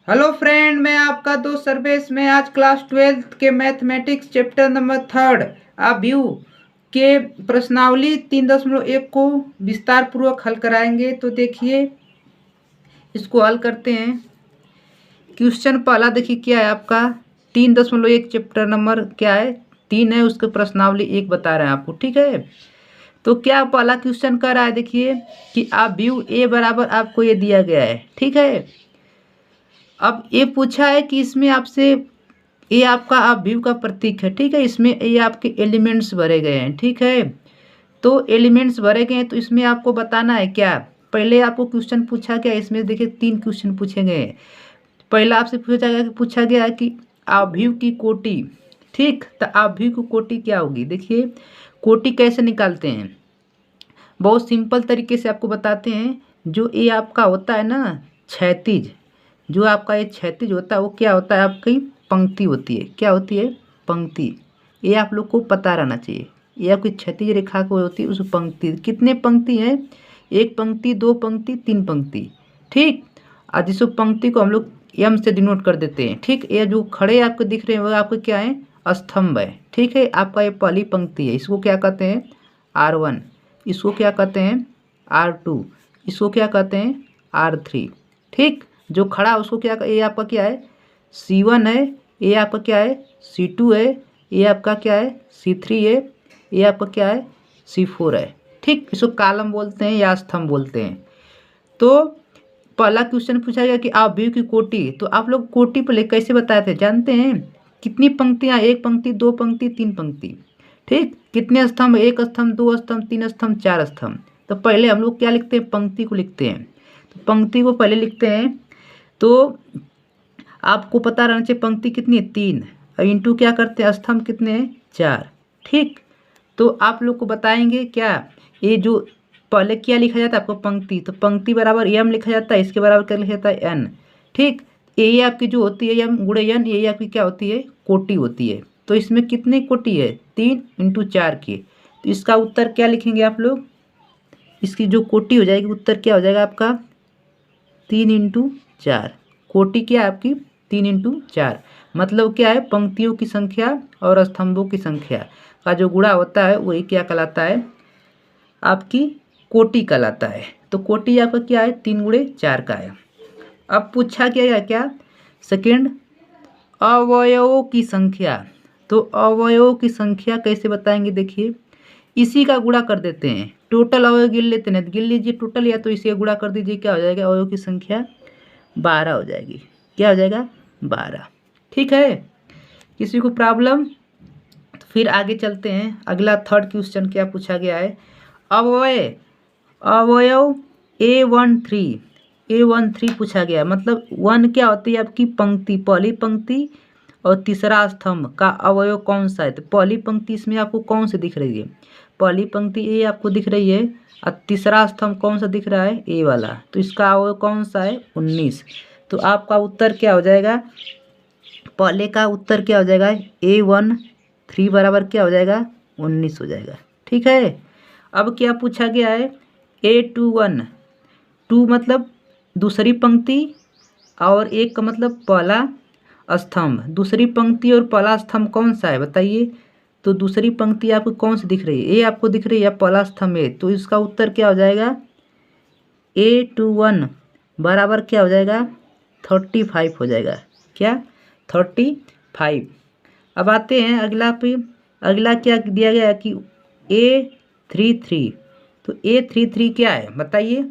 Hello friend, मैं आपका दोस्त सर्वेश। में आज क्लास 12th के मैथमेटिक्स चैप्टर नंबर 3 आप व्यू के प्रश्नावली 3.1 को विस्तार पूर्वक हल कराएंगे। तो देखिए, इसको हल करते हैं। क्वेश्चन पहला देखिए क्या है आपका। 3.1 चैप्टर नंबर क्या है, 3 है, उसके प्रश्नावली 1 बता रहे हैं आपको। ठीक है, तो क्या पहला क्वेश्चन कर रहा है, देखिए कि आप व्यू ए बराबर आपको ये दिया गया है। ठीक है, अब ये पूछा है कि इसमें आपसे ये आपका आप व्यू का प्रतीक है। ठीक है, इसमें ये आपके एलिमेंट्स भरे गए हैं। ठीक है, तो एलिमेंट्स भरे गए हैं, तो इसमें आपको बताना है क्या। पहले आपको क्वेश्चन पूछा गया, इसमें देखिए 3 क्वेश्चन पूछे गए हैं। पहला आपसे पूछा गया है कि आव्यूह की कोटि। ठीक, तो आव्यूह की कोटि क्या होगी। देखिए, कोटि कैसे निकालते हैं, बहुत सिंपल तरीके से आपको बताते हैं। जो ये आपका होता है ना क्षैतिज, जो आपका ये क्षैतिज होता है वो क्या होता है, आपकी पंक्ति होती है। क्या होती है, पंक्ति। ये आप लोग को पता रहना चाहिए। ये आपकी क्षैतिज रेखा को होती है उस पंक्ति। कितने पंक्ति हैं, 1 पंक्ति, 2 पंक्ति, 3 पंक्ति। ठीक, और जिस पंक्ति को हम लोग एम से डिनोट कर देते हैं। ठीक, ये जो खड़े आपको दिख रहे हैं वो आपके क्या है, स्तंभ है। ठीक है, आपका ये पहली पंक्ति है, इसको क्या कहते हैं, R1। इसको क्या कहते हैं, R2। इसको क्या कहते हैं, R3। ठीक, जो खड़ा उसको क्या, ये आपका क्या है, C1 है। ये आपका क्या है, C2 है। ये आपका क्या है, C3 है। ये आपका क्या है, C4 है। ठीक, इसको कॉलम बोलते हैं या स्तंभ बोलते हैं। तो पहला क्वेश्चन पूछा गया कि आप व्यू की कोटि, तो आप लोग कोटि पहले कैसे बताए थे, जानते हैं। कितनी पंक्तियाँ, 1 पंक्ति, 2 पंक्ति, 3 पंक्ति। ठीक, कितने स्तंभ, 1 स्तंभ, 2 स्तंभ, 3 स्तंभ, 4 स्तंभ। तो पहले हम लोग क्या लिखते हैं, पंक्ति को लिखते हैं। तो पंक्ति को पहले लिखते हैं। तो आपको पता रहना चाहिए पंक्ति कितनी है, 3, और इंटू क्या करते हैं, स्तंभ कितने हैं, 4। ठीक, तो आप लोग को बताएंगे क्या, ये जो पहले क्या लिखा जाता है आपको, पंक्ति। तो पंक्ति बराबर एम लिखा जाता है, इसके बराबर क्या लिखा जाता है, एन। ठीक, ये आपकी जो होती है एम गुणे एन, ये आपकी क्या होती है, कोटि होती है। तो इसमें कितनी कोटि है, 3 × 4 की। तो इसका उत्तर क्या लिखेंगे आप लोग, इसकी जो कोटि हो जाएगी, उत्तर क्या हो जाएगा आपका, 3 × 4। कोटि क्या है आपकी, 3 × 4। मतलब क्या है, पंक्तियों की संख्या और स्तंभों की संख्या का जो गुणा होता है वही क्या कहलाता है, आपकी कोटि कहलाता है। तो कोटि आपका क्या है, 3 × 4 का है। अब पूछा क्या है, क्या सेकेंड, अवयवों की संख्या। तो अवयवों की संख्या कैसे बताएंगे, देखिए इसी का गुणा कर देते हैं। टोटल अवयव गिन लेते हैं, गिन लीजिए टोटल, या तो इसे गुणा कर दीजिए, क्या हो जाएगा, अवयव की संख्या 12 हो जाएगी। क्या हो जाएगा, 12। ठीक है, किसी को प्रॉब्लम। तो फिर आगे चलते हैं। अगला थर्ड क्वेश्चन क्या पूछा गया है, अवयव A13 पूछा गया। मतलब 1 क्या होती है, आपकी पंक्ति, पहली पंक्ति, और तीसरा स्तंभ का अवयव कौन सा है। तो पहली पंक्ति इसमें आपको कौन सी दिख रही है, पहली पंक्ति ए आपको दिख रही है, और तीसरा स्तंभ कौन सा दिख रहा है, ए वाला। तो इसका अवयव कौन सा है, 19। तो आपका उत्तर क्या हो जाएगा, पहले का उत्तर क्या हो जाएगा, A13 बराबर क्या हो जाएगा, 19 हो जाएगा। ठीक है, अब क्या पूछा गया है, A21। 2 मतलब दूसरी पंक्ति, और 1 का मतलब पहला स्तंभ। दूसरी पंक्ति और पहला स्तंभ कौन सा है बताइए। तो दूसरी पंक्ति आपको कौन सी दिख रही है, ए आपको दिख रही है, या पहला स्तंभ है। तो इसका उत्तर क्या हो जाएगा, A21 बराबर क्या हो जाएगा, 35 हो जाएगा। क्या, 35। अब आते हैं अगला पे। अगला क्या दिया गया है कि A33। तो A33 क्या है बताइए।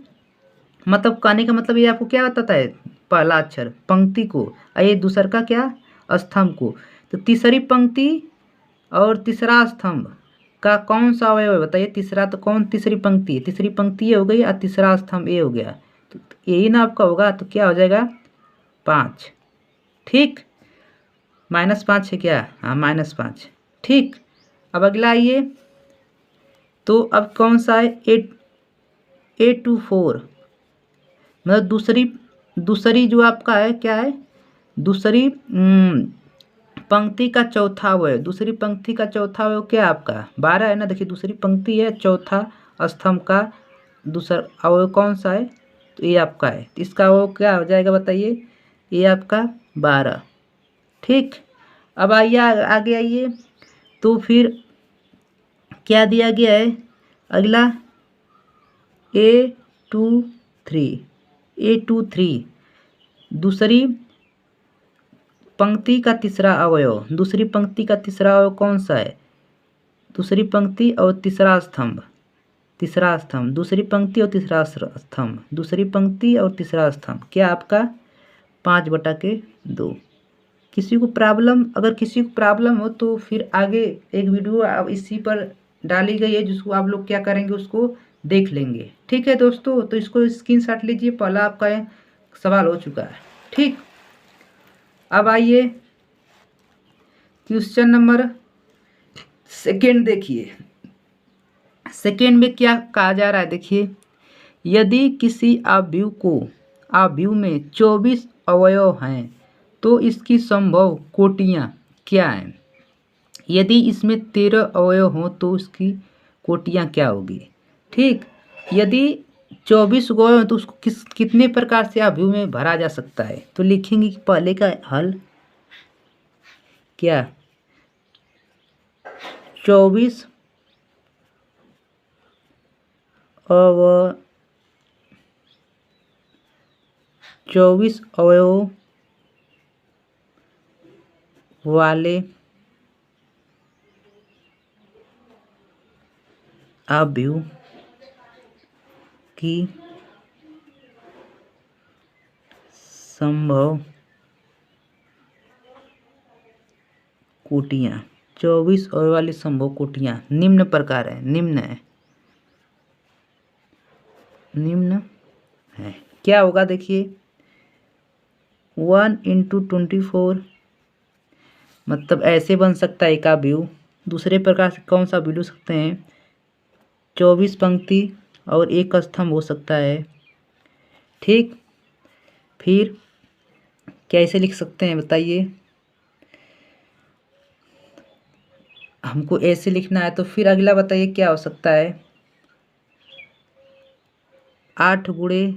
मतलब कहने का मतलब ये आपको क्या बताता है, पहला अक्षर पंक्ति को, और ये दूसरा का क्या, स्तंभ को। तो तीसरी पंक्ति और तीसरा स्तंभ का कौन सा अवयव है बताइए। तीसरा तो कौन, तीसरी पंक्ति है, तीसरी पंक्ति ये हो गई, और तीसरा स्तंभ ये हो गया। तो यही ना आपका होगा। तो क्या हो जाएगा, 5। ठीक, -5 है क्या, हाँ -5। ठीक, अब अगला आइए। तो अब कौन सा है, A24। मतलब दूसरी जो आपका है क्या है, दूसरी पंक्ति का चौथा अवयव। दूसरी पंक्ति का चौथा अवयव क्या है आपका, 12 है ना। देखिए दूसरी पंक्ति है, चौथा स्तंभ का दूसरा अवयव कौन सा है, तो ये आपका है। तो इसका अवयव क्या हो जाएगा बताइए, ये आपका 12। ठीक, अब आइए आगे आइए। तो फिर क्या दिया गया है अगला, A23, A23 दूसरी पंक्ति का तीसरा अवयव। दूसरी पंक्ति का तीसरा अवयव कौन सा है? दूसरी पंक्ति और तीसरा स्तंभ, तीसरा स्तंभ, दूसरी पंक्ति और तीसरा स्तंभ, दूसरी पंक्ति और तीसरा स्तंभ, क्या आपका 5/2। किसी को प्रॉब्लम, अगर किसी को प्रॉब्लम हो तो फिर आगे एक वीडियो इसी पर डाली गई है, जिसको आप लोग क्या करेंगे, उसको देख लेंगे। ठीक है दोस्तों, तो इसको स्क्रीनशॉट लीजिए, पहला आपका सवाल हो चुका है। ठीक, अब आइए क्वेश्चन नंबर सेकेंड देखिए। सेकेंड में क्या कहा जा रहा है, देखिए, यदि किसी आव्यूह में 24 अवयव हैं तो इसकी संभव कोटियाँ क्या हैं? यदि इसमें 13 अवयव हों तो इसकी कोटियाँ क्या होगी? ठीक, यदि 24 अवयव हैं तो उसको कितने प्रकार से आव्यूह में भरा जा सकता है? तो लिखेंगे कि पहले का हल क्या, 24 अवयव वाले आव्यूह की संभव कोटियाँ, 24 अवयव वाली संभव कोटियाँ निम्न प्रकार है, निम्न है। क्या होगा देखिए, 1 × 24 मतलब ऐसे बन सकता है एक आव्यूह। दूसरे प्रकार से कौन सा आव्यूह सकते हैं, 24 पंक्ति और एक स्तंभ हो सकता है। ठीक, फिर कैसे लिख सकते हैं बताइए? हमको ऐसे लिखना है, तो फिर अगला बताइए क्या हो सकता है? 8 ×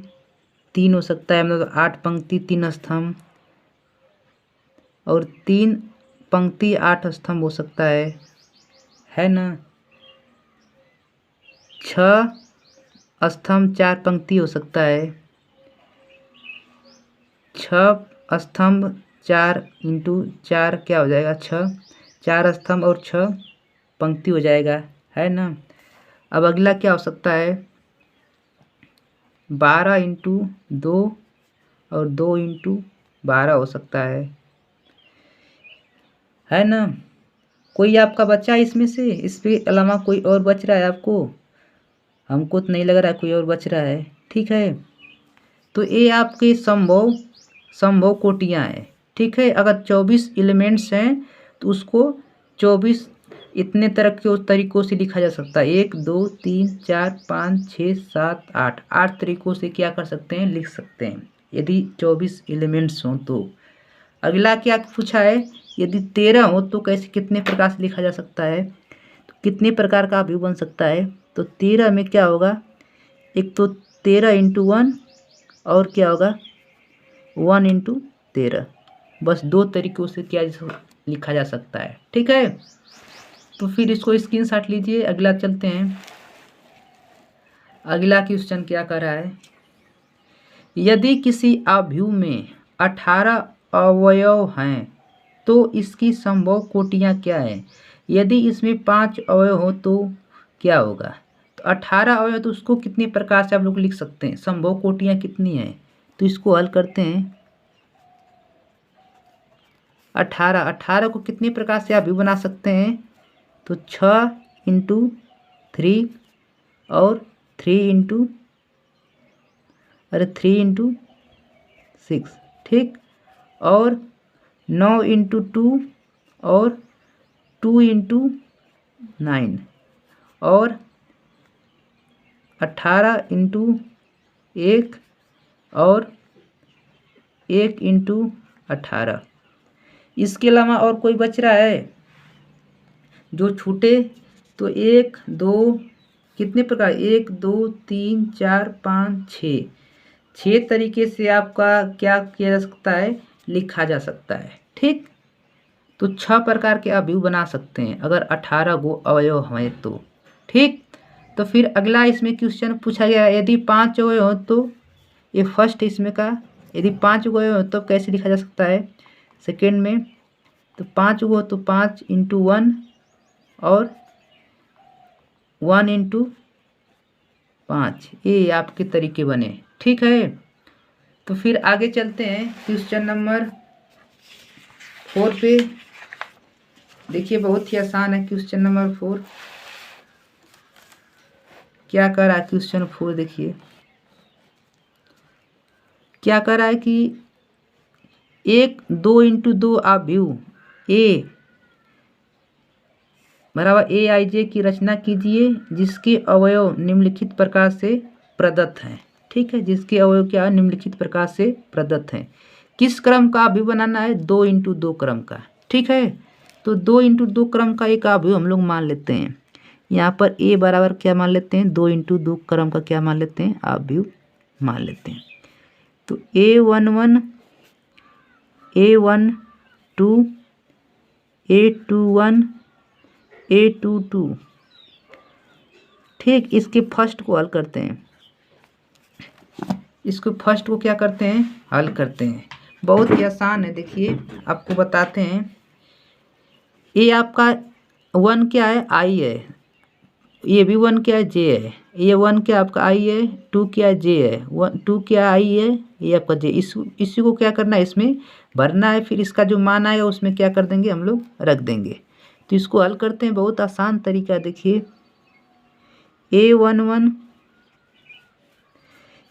3 हो सकता है, मतलब 8 पंक्ति 3 स्तंभ, और 3 पंक्ति 8 स्तंभ हो सकता है ना। 6 स्तंभ 4 पंक्ति हो सकता है, 6 स्तंभ 4 × 4 क्या हो जाएगा, 6, 4 स्तंभ और 6 पंक्ति हो जाएगा, है ना। अब अगला क्या हो सकता है, 12 × 2 और 2 × 12 हो सकता है ना। कोई आपका बच्चा इसमें से, इसके अलावा कोई और बच रहा है आपको? हमको तो नहीं लग रहा है कोई और बच रहा है। ठीक है, तो ये आपके संभव कोटियाँ हैं। ठीक है, अगर 24 एलिमेंट्स हैं तो उसको 24 इतने तरह के तरीक़ों से लिखा जा सकता है। 1 2 3 4 5 6 7 8 तरीक़ों से क्या कर सकते हैं, लिख सकते हैं, यदि 24 एलिमेंट्स हों तो। अगला क्या पूछा है, यदि 13 हो तो कैसे, कितने प्रकार से लिखा जा सकता है, तो कितने प्रकार का आव्यूह बन सकता है? तो 13 में क्या होगा, एक तो 13 × 1 और क्या होगा 1 × 13, बस 2 तरीक़ों से क्या लिखा जा सकता है। ठीक है, तो फिर इसको स्क्रीनशॉट लीजिए, अगला चलते हैं। अगला क्वेश्चन क्या कर रहा है, यदि किसी आव्यूह में 18 अवयव हैं तो इसकी संभव कोटियाँ क्या है? यदि इसमें 5 अवयव हो तो क्या होगा? तो 18 अवयव, तो उसको कितने प्रकार से आप लोग लिख सकते हैं, संभव कोटियाँ कितनी हैं? तो इसको हल करते हैं। 18 को कितने प्रकार से आव्यूह बना सकते हैं? तो 6 × 3 और 3 × 6, ठीक, और 9 × 2 और 2 × 9 और 18 × 1 और 1 × 18। इसके अलावा और कोई बच रहा है जो छूटे? तो 1 2 कितने प्रकार, 1 2 3 4 5 6, 6 तरीके से आपका क्या किया जा सकता है, लिखा जा सकता है। ठीक, तो 6 प्रकार के अवयव बना सकते हैं अगर 18 गो अवयव हैं तो। ठीक, तो फिर अगला इसमें क्वेश्चन पूछा गया, यदि 5 अवयव हो तो, ये फर्स्ट इसमें का, यदि 5 गो अवयव हो तो कैसे लिखा जा सकता है। सेकेंड में तो 5 गो तो 5 इंटू 1 और 1 इंटू 5, ये आपके तरीके बने। ठीक है, तो फिर आगे चलते हैं क्वेश्चन नंबर 4 पे। देखिए बहुत ही आसान है क्वेश्चन नंबर 4। क्या कर रहा है क्वेश्चन 4, देखिए क्या कर रहा है कि 1 2 इंटू 2 अवयव ए बराबर ए आई जे की रचना कीजिए जिसके अवयव निम्नलिखित प्रकार से प्रदत्त हैं। ठीक है, जिसके अवयव क्या निम्नलिखित प्रकार से प्रदत्त हैं। किस क्रम का अवयव बनाना है, 2 इंटू 2 क्रम का। ठीक है, तो 2 इंटू 2 क्रम का एक अवयव हम लोग मान लेते हैं। यहाँ पर ए बराबर क्या मान लेते हैं, 2 इंटू 2 क्रम का क्या मान लेते हैं, अवयव मान लेते हैं। तो A11 A12 A21 A22। ठीक, इसके फर्स्ट को हल करते हैं, इसको फर्स्ट को क्या करते हैं, हल करते हैं। बहुत ही आसान है, देखिए आपको बताते हैं। ये आपका 1 क्या है, आई है, ये भी 1 क्या है, जे है। ये 1 क्या आपका आई है, 2 क्या है, जे है, 2 क्या आई है, ये आपका जे। इसी को क्या करना है, इसमें भरना है। फिर इसका जो मान आएगा उसमें क्या कर देंगे, हम लोग रख देंगे। तो इसको हल करते हैं, बहुत आसान तरीका। देखिए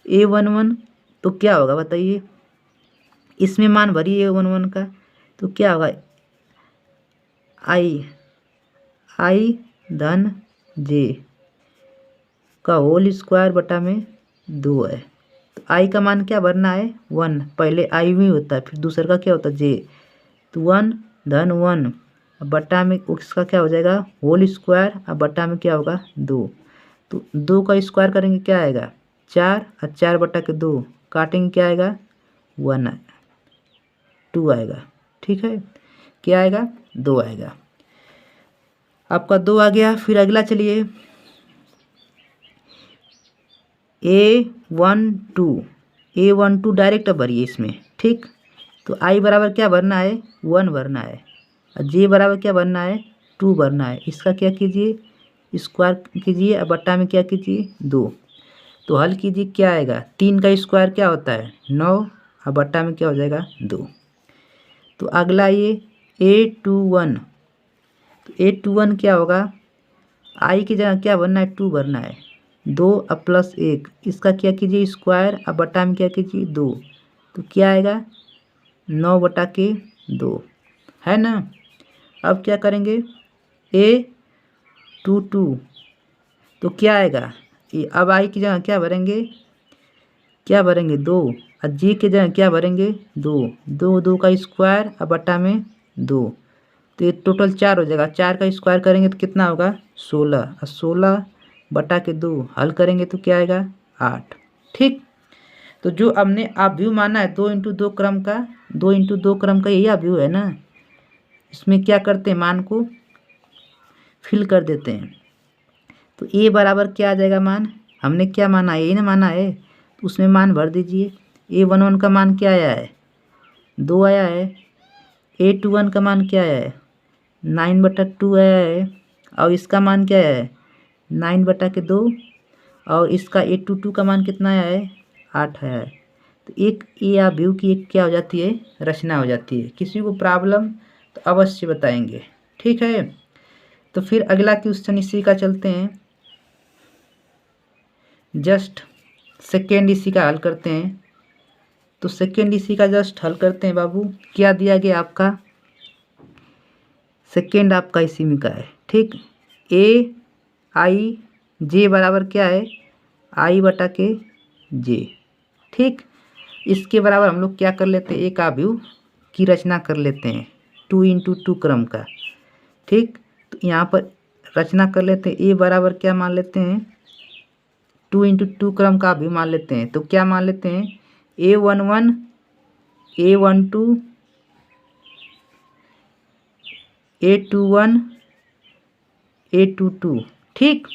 A11 तो क्या होगा बताइए, इसमें मान भरिए A11 का, तो क्या होगा, आई धन जे का होल स्क्वायर बटा में 2 है। तो आई का मान क्या भरना है, 1। पहले आई में होता है, फिर दूसरे का क्या होता है, जे। तो 1 धन 1 बटा में उसका क्या हो जाएगा, होल स्क्वायर, अब बटा में क्या होगा, 2। तो 2 का स्क्वायर करेंगे क्या आएगा, 4, और 4 बटा के 2 काटेंगे क्या आएगा, 1 आएगा, 2 आएगा। ठीक है, क्या आएगा, 2 आएगा। आपका 2 आ गया। फिर अगला चलिए A12 डायरेक्ट भरिए इसमें। ठीक, तो आई बराबर क्या भरना है, 1 भरना है, और जे बराबर क्या भरना है, 2 भरना है। इसका क्या कीजिए, स्क्वायर कीजिए, और बट्टा में क्या कीजिए, 2। तो हल कीजिए, क्या आएगा, 3 का स्क्वायर क्या होता है, 9, और बट्टा में क्या हो जाएगा, 2। तो अगला ये A21, तो A21 क्या होगा, आई की जगह क्या भरना है, 2 भरना है, 2 और प्लस 1, इसका क्या कीजिए, स्क्वायर, और बटा में क्या कीजिए, 2। तो क्या आएगा, 9 बटा के 2, है ना। अब क्या करेंगे, A22 तो क्या आएगा, ये अब आई की जगह क्या भरेंगे, 2, और जी की जगह क्या भरेंगे, 2 का स्क्वायर, और बटा में 2। तो ये टोटल 4 हो जाएगा। 4 का स्क्वायर करेंगे तो कितना होगा, 16, और 16 बटा के 2 हल करेंगे तो क्या आएगा, 8। ठीक, तो जो हमने अवयव माना है 2 इंटू 2 क्रम का, 2 इंटू 2 क्रम का यही अवयव है ना। इसमें क्या करते हैं, मान को फिल कर देते हैं। तो ए बराबर क्या आ जाएगा, मान हमने क्या माना है, ए ना माना है, तो उसमें मान भर दीजिए। A11 का मान क्या आया है, 2 आया है। A21 का मान क्या आया है, 9/2 आया है। और इसका मान क्या आया है, 9/2। और इसका A22 का मान कितना आया है, 8 आया है। तो एक ए अवयव की एक क्या हो जाती है, रचना हो जाती है। किसी को प्रॉब्लम तो अवश्य बताएंगे। ठीक है, तो फिर अगला क्वेश्चन इसी का चलते हैं, जस्ट सेकेंड इसी का हल करते हैं। तो सेकेंड इसी का जस्ट हल करते हैं बाबू। क्या दिया गया आपका, सेकेंड आपका इसी में का है। ठीक, AIJ बराबर क्या है, आई बटा के जे। ठीक, इसके बराबर हम लोग क्या कर लेते हैं, एक अवयव की रचना कर लेते हैं 2 इंटू 2 क्रम का। ठीक, तो यहाँ पर रचना कर लेते हैं। ए बराबर क्या मान लेते हैं, 2 क्रम का भी मान लेते हैं। तो क्या मान लेते हैं, A11 A12 A21 A22। ठीक,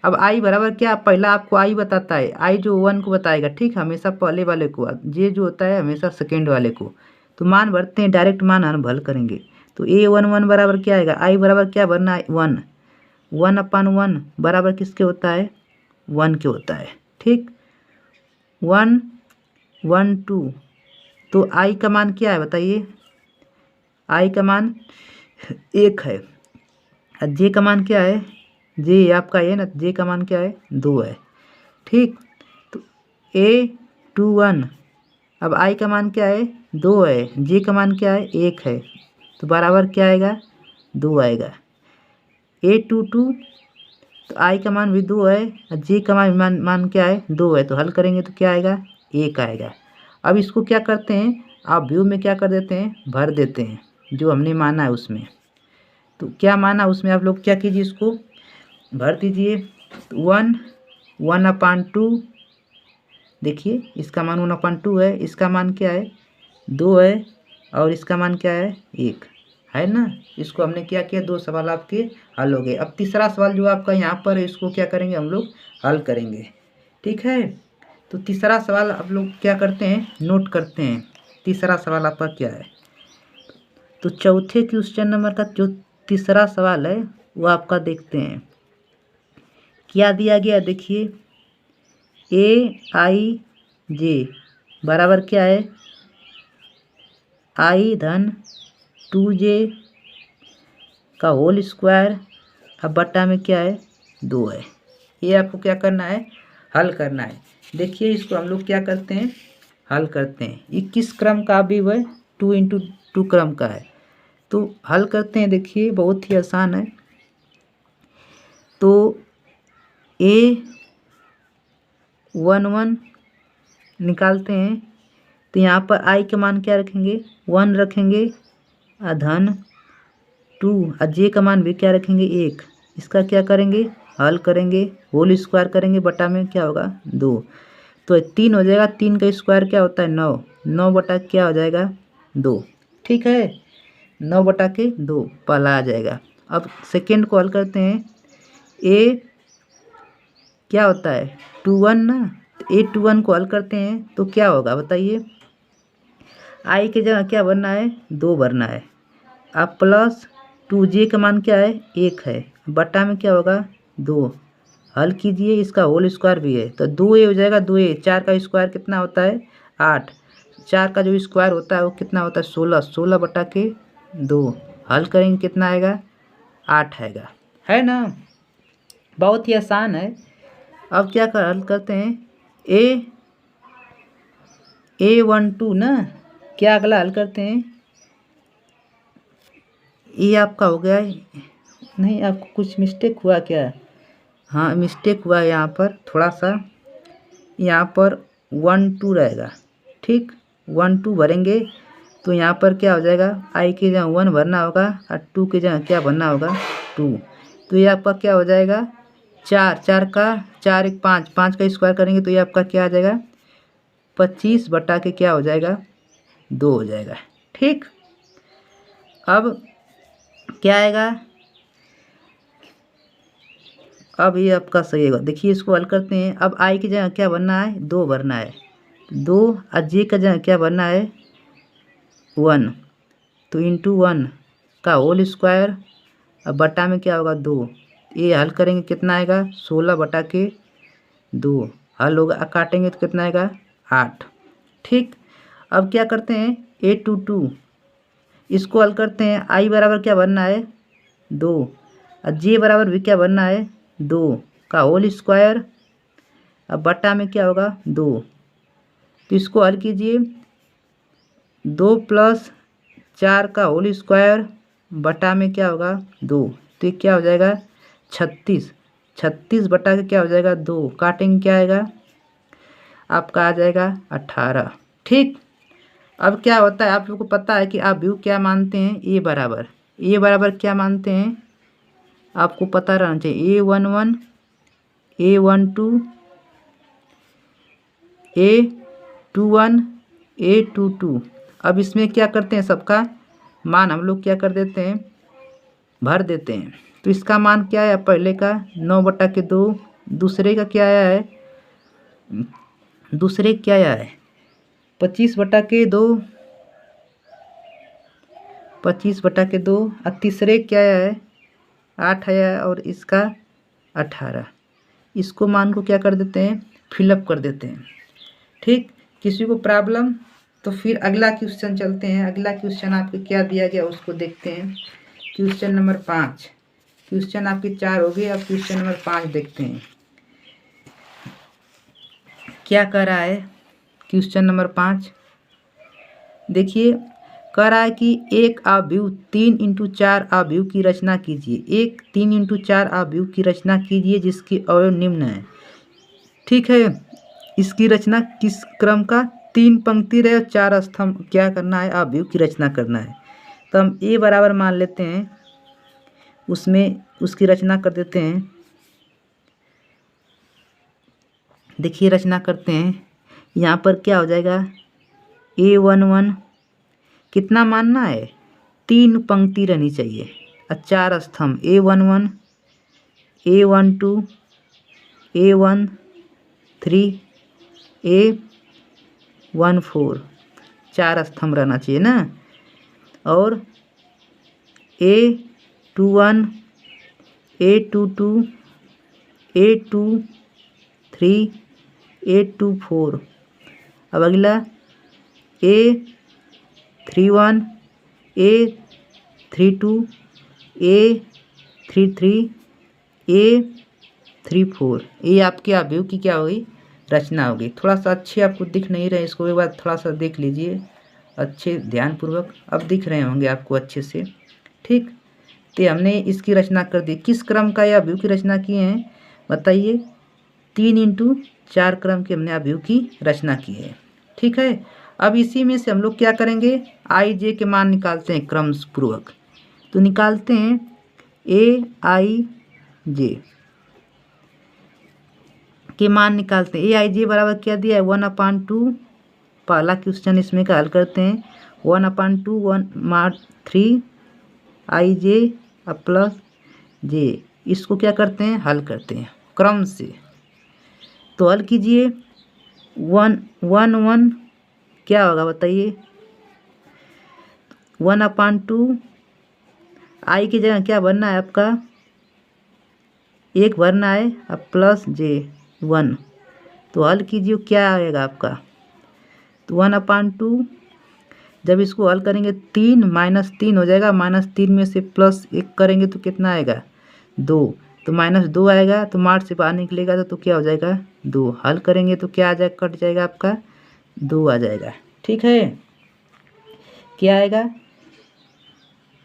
अब आई बराबर क्या, पहला आपको आई बताता है, आई जो 1 को बताएगा, ठीक, हमेशा पहले वाले को, जे जो होता है हमेशा सेकेंड वाले को। तो मान भरते हैं, डायरेक्ट मान हम हल करेंगे। तो A11 बराबर क्या आएगा, आई बराबर क्या भरना है, 1, 1/1 बराबर किसके होता है, 1 के होता है। ठीक, 1 1 2, तो आई का मान क्या है बताइए, आई का मान 1 है। और जे का मान क्या है, जे आपका है ना, जे का मान क्या है, 2 है। ठीक, तो A21, अब आई का मान क्या है, 2 है, जे का मान क्या है, 1 है, तो बराबर क्या आएगा, 2 आएगा। A22, तो आई का मान भी 2 है और जे का मान क्या है, 2 है, तो हल करेंगे तो क्या आएगा, 1 आएगा। अब इसको क्या करते हैं, आप व्यू में क्या कर देते हैं, भर देते हैं जो हमने माना है उसमें। तो क्या माना उसमें, आप लोग क्या कीजिए, इसको भर दीजिए। 1/2, देखिए इसका मान 1/2 है, इसका मान क्या है, 2 है, और इसका मान क्या है, 1 है ना। इसको हमने क्या किया, 2 सवाल आपके हल हो गए। अब तीसरा सवाल जो आपका यहाँ पर है, इसको क्या करेंगे हम लोग, हल करेंगे। ठीक है, तो तीसरा सवाल आप लोग क्या करते हैं, नोट करते हैं। तीसरा सवाल आपका क्या है, तो चौथे क्वेश्चन नंबर का जो तीसरा सवाल है वो आपका देखते हैं क्या दिया गया। देखिए AIJ बराबर क्या है, I धन 2J का होल स्क्वायर, अब बट्टा में क्या है, 2 है। ये आपको क्या करना है, हल करना है। देखिए इसको हम लोग क्या करते हैं, हल करते हैं। ये किस क्रम का भी है, 2 × 2 क्रम का है, तो हल करते हैं। देखिए बहुत ही आसान है। तो A11 निकालते हैं, तो यहाँ पर आई का मान क्या रखेंगे, 1 रखेंगे, धन 2, और जे का मान भी क्या रखेंगे, 1। इसका क्या करेंगे, हल करेंगे, होल स्क्वायर करेंगे, बटा में क्या होगा, 2, तो 3 हो जाएगा। 3 का स्क्वायर क्या होता है, 9, 9 बटा क्या हो जाएगा, 2। ठीक है, 9 बटा के 2 पहला आ जाएगा। अब सेकेंड को हल करते हैं। ए क्या होता है, 21 ना, A21 को हल करते हैं तो क्या होगा बताइए, आई के जगह क्या भरना है, 2 भरना है। अब प्लस 2J का मान क्या है, 1 है, बटा में क्या होगा, 2। हल कीजिए, इसका होल स्क्वायर भी है, तो 2A हो जाएगा, 2A, 4 का स्क्वायर कितना होता है, 8, 4 का जो स्क्वायर होता है वो कितना होता है, 16, 16 बटा के 2। हल करेंगे कितना आएगा, 8 आएगा, है ना। बहुत ही आसान है। अब क्या हल करते हैं, A12 ना, क्या अगला हल करते हैं, ये आपका हो गया, नहीं आपको कुछ मिस्टेक हुआ क्या, हाँ मिस्टेक हुआ है यहाँ पर थोड़ा सा, यहाँ पर 1 2 रहेगा। ठीक, 1 2 भरेंगे तो यहाँ पर क्या हो जाएगा, आई के जगह 1 भरना होगा और 2 के जगह क्या भरना होगा, 2। तो ये आपका क्या हो जाएगा, 4, 4 का 4 1 5, 5 का स्क्वायर करेंगे तो ये आपका क्या आ जाएगा, 25 बटा के क्या हो जाएगा, 2 हो जाएगा। ठीक, अब क्या आएगा, अब ये आपका सही होगा। देखिए इसको हल करते हैं। अब आई की जगह क्या भरना है, 2 भरना है, 2, और जे का जगह क्या भरना है, 1, तो इंटू 1 का होल स्क्वायर, अब बटा में क्या होगा, 2। ये हल करेंगे कितना आएगा, 16 बटा के 2 हल होगा, काटेंगे तो कितना आएगा, 8। ठीक, अब क्या करते हैं, A22 इसको हल करते हैं। आई बराबर क्या भरना है, 2, और जे बराबर भी क्या भरना है, 2 का होल स्क्वायर, अब बटा में क्या होगा, 2। तो इसको हल कीजिए, 2 + 4 का होल स्क्वायर बटा में क्या होगा, 2, तो ये क्या हो जाएगा, 36, 36 बटा के क्या हो जाएगा, 2, काटेंगे क्या आएगा, आपका आ जाएगा 18। ठीक, अब क्या होता है, आप लोग को पता है कि आप व्यू क्या मानते हैं, ए बराबर क्या मानते हैं, आपको पता रहना चाहिए, A11 A12 A21 A22। अब इसमें क्या करते हैं, सबका मान हम लोग क्या कर देते हैं, भर देते हैं। तो इसका मान क्या है, पहले का 9/2, दूसरे का क्या आया है, दूसरे क्या आया है 25/2, 25/2, और तीसरे क्या आया है 8 आया है, और इसका 18। इसको मान को क्या कर देते हैं, फिलअप कर देते हैं। ठीक, किसी को प्रॉब्लम, तो फिर अगला क्वेश्चन चलते हैं। अगला क्वेश्चन आपको क्या दिया गया उसको देखते हैं। क्वेश्चन नंबर 5, क्वेश्चन आपके 4 हो गए, अब क्वेश्चन नंबर 5 देखते हैं क्या कर रहा है। क्वेश्चन नंबर 5 देखिए, कह रहा है कि एक आव्यूह 3×4 आव्यूह की रचना कीजिए। एक 3×4 आव्यूह की रचना कीजिए जिसके अवयव निम्न है। ठीक है, इसकी रचना किस क्रम का, 3 पंक्ति रहे और 4 स्तंभ क्या करना है, आव्यूह की रचना करना है। तो हम ए बराबर मान लेते हैं, उसमें उसकी रचना कर देते हैं। देखिए रचना करते हैं, यहाँ पर क्या हो जाएगा, A11 कितना मानना है, 3 पंक्ति रहनी चाहिए और 4 स्तंभ, A11 A12 A13 A14, 4 स्तंभ रहना चाहिए ना। और A21 A22 A23 A24। अब अगला A31 A32 A33 A34। ये आपके आव्यूह की क्या होगी, रचना होगी। थोड़ा सा अच्छे आपको दिख नहीं रहे, इसको एक बार थोड़ा सा देख लीजिए अच्छे ध्यानपूर्वक, अब दिख रहे होंगे आपको अच्छे से। ठीक, तो हमने इसकी रचना कर दी। किस क्रम का ये आव्यूह की रचना किए हैं बताइए, 3×4 क्रम के हमने आव्यूह की रचना की है। ठीक है, अब इसी में से हम लोग क्या करेंगे, i j के मान निकालते हैं क्रम पूर्वक। तो निकालते हैं aij के मान निकालते हैं। aij बराबर क्या दिया है, 1/2। पहला क्वेश्चन इसमें का हल करते हैं, 1/2 1/3 ij प्लस j, इसको क्या करते हैं, हल करते हैं क्रम से। तो हल कीजिए, 1 क्या होगा बताइए, 1/2 आई की जगह क्या भरना है आपका, 1 भरना है, अब प्लस j 1। तो हल कीजिए, क्या आएगा आपका, तो 1/2 जब इसको हल करेंगे 3 -3 हो जाएगा, -3 में से +1 करेंगे तो कितना आएगा 2, तो -2 आएगा। तो मार्च से बाहर निकलेगा तो क्या हो जाएगा 2, हल करेंगे तो क्या आ जाएगा, कट जाएगा आपका 2 आ जाएगा। ठीक है, क्या आएगा,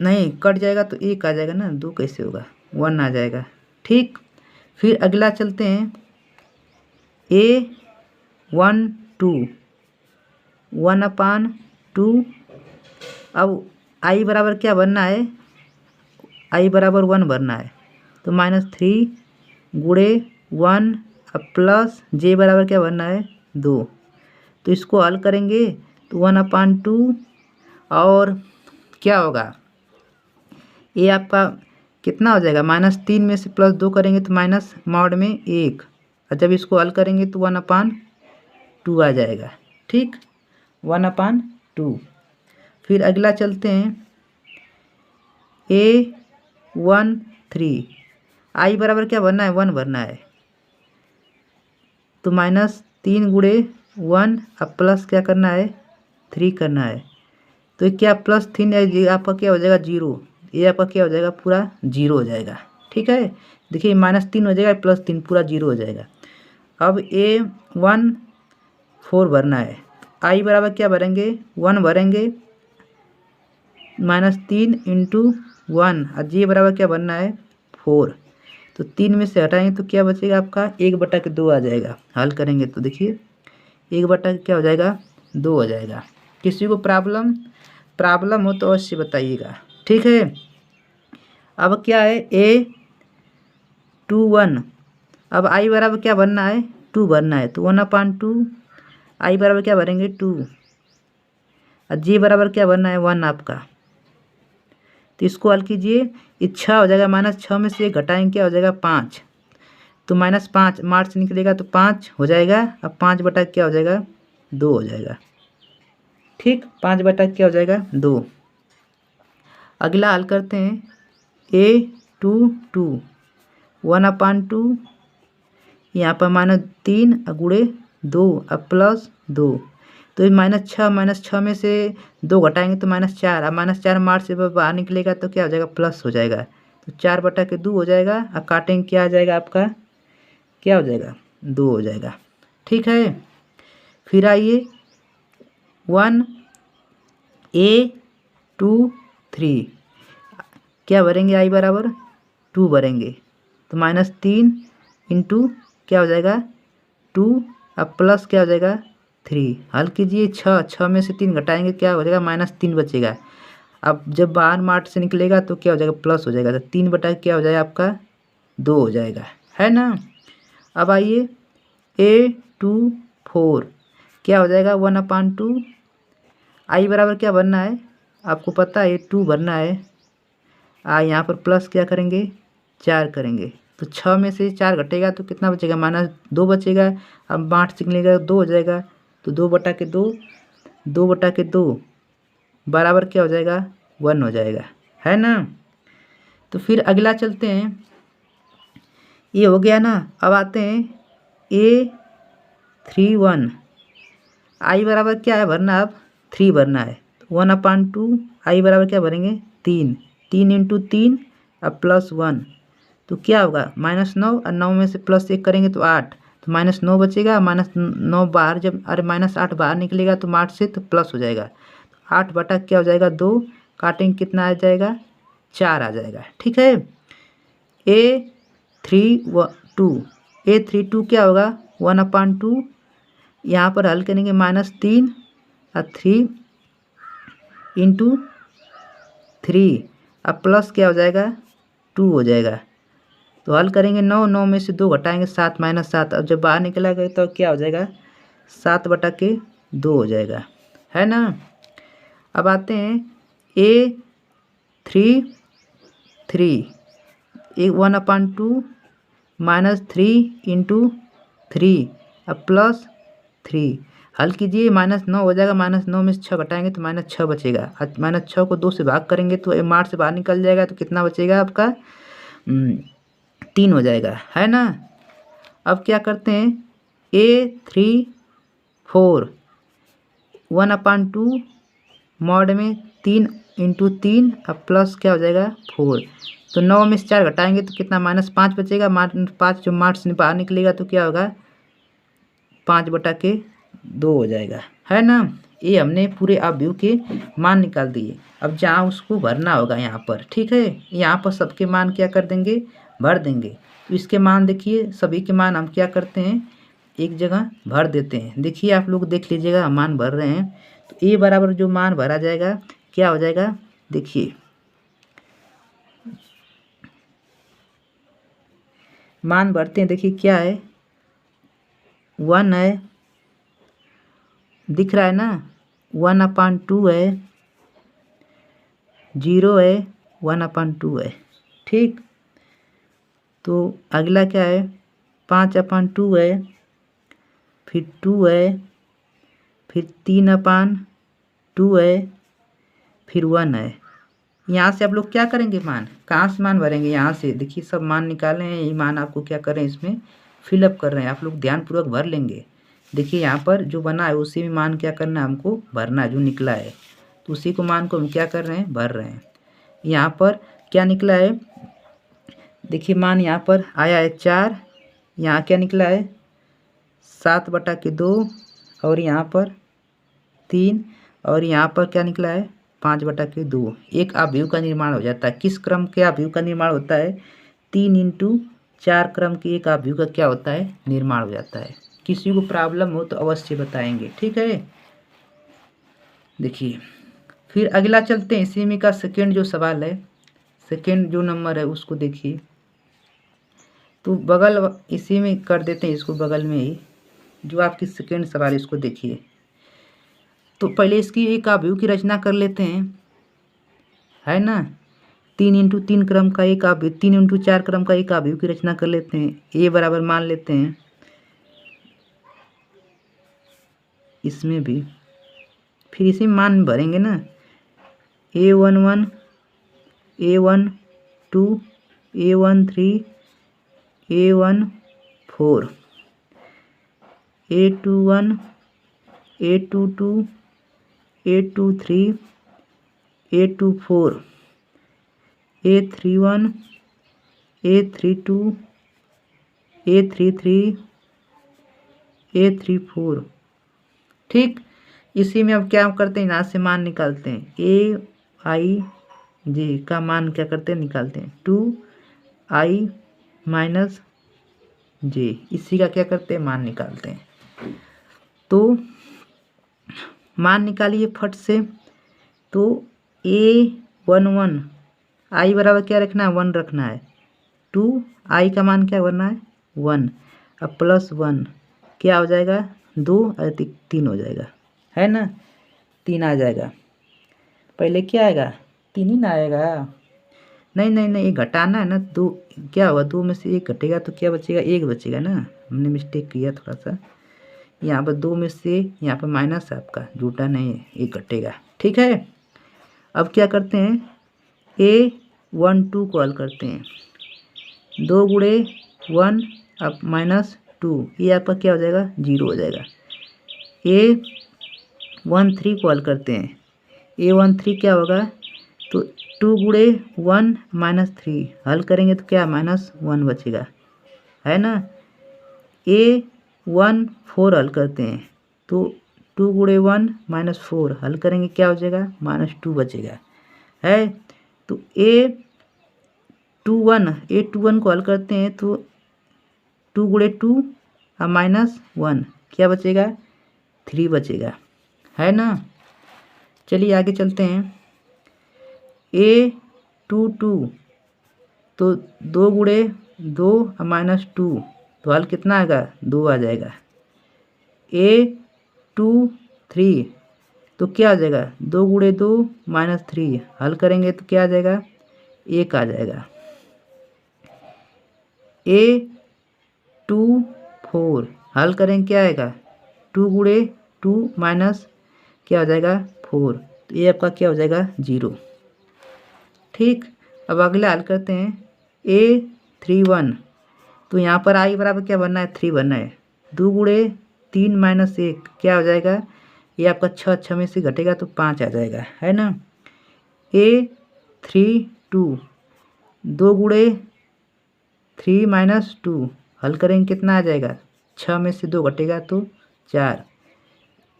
नहीं कट जाएगा तो 1 आ जाएगा ना, 2 कैसे होगा, 1 आ जाएगा। ठीक, फिर अगला चलते हैं, A12 1/2। अब i बराबर क्या भरना है, i बराबर 1 भरना है, तो -3 गुणे 1 अब प्लस j बराबर क्या भरना है 2। तो इसको हल करेंगे तो 1/2 और क्या होगा, ये आपका कितना हो जाएगा, -3 में से +2 करेंगे तो माइनस मॉड में 1, और जब इसको हल करेंगे तो 1/2 आ जाएगा। ठीक, 1/2। फिर अगला चलते हैं, A13 i बराबर क्या भरना है, 1 भरना है, तो -3 गुणे 1 अब प्लस क्या करना है 3 करना है। तो ये क्या +3 है, आपका क्या हो जाएगा 0, ये आपका क्या हो जाएगा पूरा 0 हो जाएगा। ठीक है, देखिए -3 हो जाएगा, +3 पूरा 0 हो जाएगा। अब A14 भरना है, i बराबर क्या भरेंगे 1 भरेंगे, -3 × 1 और j बराबर क्या भरना है 4। तो 3 में से हटाएंगे तो क्या बचेगा आपका 1/2 आ जाएगा। हल करेंगे तो देखिए 1/, क्या हो जाएगा 2 हो जाएगा। किसी को प्रॉब्लम हो तो अवश्य बताइएगा। ठीक है, अब क्या है A21, अब i बराबर क्या भरना है 2 भरना है, तो 1/2 आई बराबर क्या भरेंगे 2 और जे बराबर क्या भरना है 1 आपका। तो इसको हल कीजिए, ये 6 हो जाएगा, -6 में से घटाएंगे क्या हो जाएगा 5, तो -5 मार्च निकलेगा तो 5 हो जाएगा। अब 5 बटा क्या हो जाएगा 2 हो जाएगा। ठीक, 5 बटा क्या हो जाएगा 2। अगला हल करते हैं A2 1/2 यहाँ पर -3 गुणे 2 अब +2, तो ये -6 में से 2 घटाएंगे तो -4, अब -4 मार्च से बाहर निकलेगा तो क्या हो जाएगा प्लस हो जाएगा, तो 4 बटा के 2 हो जाएगा। अब काटेंगे क्या आ जाएगा आपका, क्या हो जाएगा 2 हो जाएगा। ठीक है, फिर आइए 1A23 क्या भरेंगे आई बराबर 2 भरेंगे, तो -3 इंटू क्या हो जाएगा 2 अब प्लस क्या हो जाएगा 3। हल कीजिए, 6 में से 3 घटाएंगे क्या हो जाएगा -3 बचेगा। अब जब बाहर मार्च से निकलेगा तो क्या हो जाएगा प्लस हो जाएगा, तो 3 बटा क्या हो जाएगा आपका 2 हो जाएगा, है ना। अब आइए A24 क्या हो जाएगा 1/2 आई बराबर क्या भरना है आपको पता है 2 भरना है। यहाँ पर प्लस क्या करेंगे 4 करेंगे, तो 6 में से 4 घटेगा तो कितना बचेगा -2 बचेगा। अब 8 से निकलेगा 2 हो जाएगा, तो 2 बटा के 2 बराबर क्या हो जाएगा 1 हो जाएगा, है ना। तो फिर अगला चलते हैं, ये हो गया ना। अब आते हैं A31 आई बराबर क्या है भरना, अब 3 भरना है, 1/2 आई बराबर क्या भरेंगे 3 इंटू 3 अब +1, तो क्या होगा -9 और 9 में से +1 करेंगे तो 8, तो -9 बचेगा। -9 बाहर जब -8 बाहर निकलेगा तो मार्च से तो प्लस हो जाएगा, 8 बटा क्या हो जाएगा 2, काटेंगे कितना आ जाएगा 4 आ जाएगा। ठीक है, A32 क्या होगा 1/2 यहाँ पर हल करेंगे -3 और 3 इंटू 3 अब प्लस क्या हो जाएगा 2 हो जाएगा, तो हल करेंगे 9 में से 2 घटाएंगे 7 -7, अब जब बाहर निकला गया तो क्या हो जाएगा 7 बटा के 2 हो जाएगा, है ना। अब आते हैं A33 1/2 -3 इंटू 3 अब +3 हल कीजिए, -9 हो जाएगा, -9 में से 6 घटाएंगे तो -6 बचेगा। -6 को 2 से भाग करेंगे तो मार्च से बाहर निकल जाएगा, तो कितना बचेगा आपका 3 हो जाएगा, है ना। अब क्या करते हैं A34 1/2 मॉड में 3 इंटू 3 अब प्लस क्या हो जाएगा 4, तो 9 में से 4 घटाएंगे तो कितना -5 बचेगा। -5 जो मार्च से बाहर निकलेगा तो क्या होगा 5 बटा के 2 हो जाएगा, है ना। ये हमने पूरे अवयव के मान निकाल दिए। अब जहाँ उसको भरना होगा यहाँ पर, ठीक है, यहाँ पर सबके मान क्या कर देंगे भर देंगे। तो इसके मान देखिए, सभी के मान हम क्या करते हैं एक जगह भर देते हैं। देखिए आप लोग देख लीजिएगा, हम मान भर रहे हैं, तो ए बराबर जो मान भरा जाएगा क्या हो जाएगा, देखिए मान भरते हैं। देखिए क्या है 1 है, दिख रहा है ना, 1/2 है, 0 है, 1/2 है। ठीक, तो अगला क्या है 5/2 है, फिर 2 है, फिर 3/2 है, फिर 1 है। यहाँ से आप लोग क्या करेंगे मान, कहाँ से मान भरेंगे, यहाँ से देखिए सब मान निकाले हैं, ये मान आपको क्या कर रहे हैं इसमें फिलअप कर रहे हैं, आप लोग ध्यानपूर्वक भर लेंगे। देखिए यहाँ पर जो बना है उसी में मान क्या करना है हमको भरना है, जो निकला है तो उसी को मान को हम क्या कर रहे हैं भर रहे हैं। यहाँ पर क्या निकला है, देखिए मान यहाँ पर आया है 4, यहाँ क्या निकला है 7 बटा के 2, और यहाँ पर 3, और यहाँ पर क्या निकला है 5 बटा के 2। एक अवयव का निर्माण हो जाता है। किस क्रम के अवयव का निर्माण होता है 3 इंटू 4 क्रम के एक अवयव का क्या होता है निर्माण हो जाता है। किसी को प्रॉब्लम हो तो अवश्य बताएंगे, ठीक है। देखिए फिर अगला चलते हैं, इसी में का सेकेंड जो सवाल है, सेकेंड जो नंबर है उसको देखिए, तो बगल इसी में कर देते हैं इसको बगल में ही, जो आपकी सेकेंड सवाल, इसको देखिए। तो पहले इसकी एक अवयव की रचना कर लेते हैं, है ना। 3 × 3 क्रम का एक अवयव, 3 × 4 क्रम का एक अवयव की रचना कर लेते हैं। ए बराबर मान लेते हैं, इसमें भी फिर इसी मान भरेंगे ना। A11, A12, A13, A14, A21, A22, A23, A24, A31, A32, A33, A34। ठीक, इसी में अब क्या करते हैं, यहाँ से मान निकालते हैं। AIJ का मान क्या करते हैं, निकालते हैं। 2I - J, इसी का क्या करते हैं, मान निकालते हैं। तो मान निकालिए फट से। तो A11 I बराबर क्या रखना है, 1 रखना है। 2I का मान क्या करना है, 1। अब +1 क्या हो जाएगा, 2 और 3 हो जाएगा, है ना। 3 आ जाएगा। पहले क्या आएगा, 3 ही ना आएगा। नहीं नहीं नहीं, ये घटाना है ना। 2 क्या होगा, 2 में से 1 घटेगा तो क्या बचेगा, 1 बचेगा ना। हमने मिस्टेक किया थोड़ा सा। यहाँ पर 2 में से यहाँ पर माइनस है आपका, झूठा नहीं है, 1 घटेगा। ठीक है। अब क्या करते हैं, A12 को हल करते हैं। 2 × 1 अब -2, ये आपका क्या हो जाएगा, 0 हो जाएगा। A13 को हल करते हैं। A13 क्या होगा, तो 2 × 1 -3 हल करेंगे तो क्या, -1 बचेगा, है ना। A14 हल करते हैं, तो 2 × 1 -4 हल करेंगे, क्या हो जाएगा, -2 बचेगा, है। तो A21 को हल करते हैं, तो 2 × 2 और -1 क्या बचेगा, 3 बचेगा, है ना। चलिए आगे चलते हैं। A22 तो 2 × 2 और -2 तो हल कितना आएगा, 2 आ जाएगा। A23 तो क्या आ जाएगा, 2 × 2 -3 हल करेंगे तो क्या आ जाएगा, 1 आ जाएगा। A24 हल करेंगे क्या आएगा, 2 × 2 माइनस क्या हो जाएगा, 4, तो ये आपका क्या हो जाएगा, 0। ठीक, अब अगला हल करते हैं। A31 तो यहाँ पर I बराबर क्या बनना है, 3 बनना है। 2 × 3 - 1 क्या हो जाएगा, ये आपका 6 में से घटेगा तो 5 आ जाएगा, है ना। A32 2 × 3 - 2 हल करेंगे कितना आ जाएगा, 6 में से 2 घटेगा तो 4।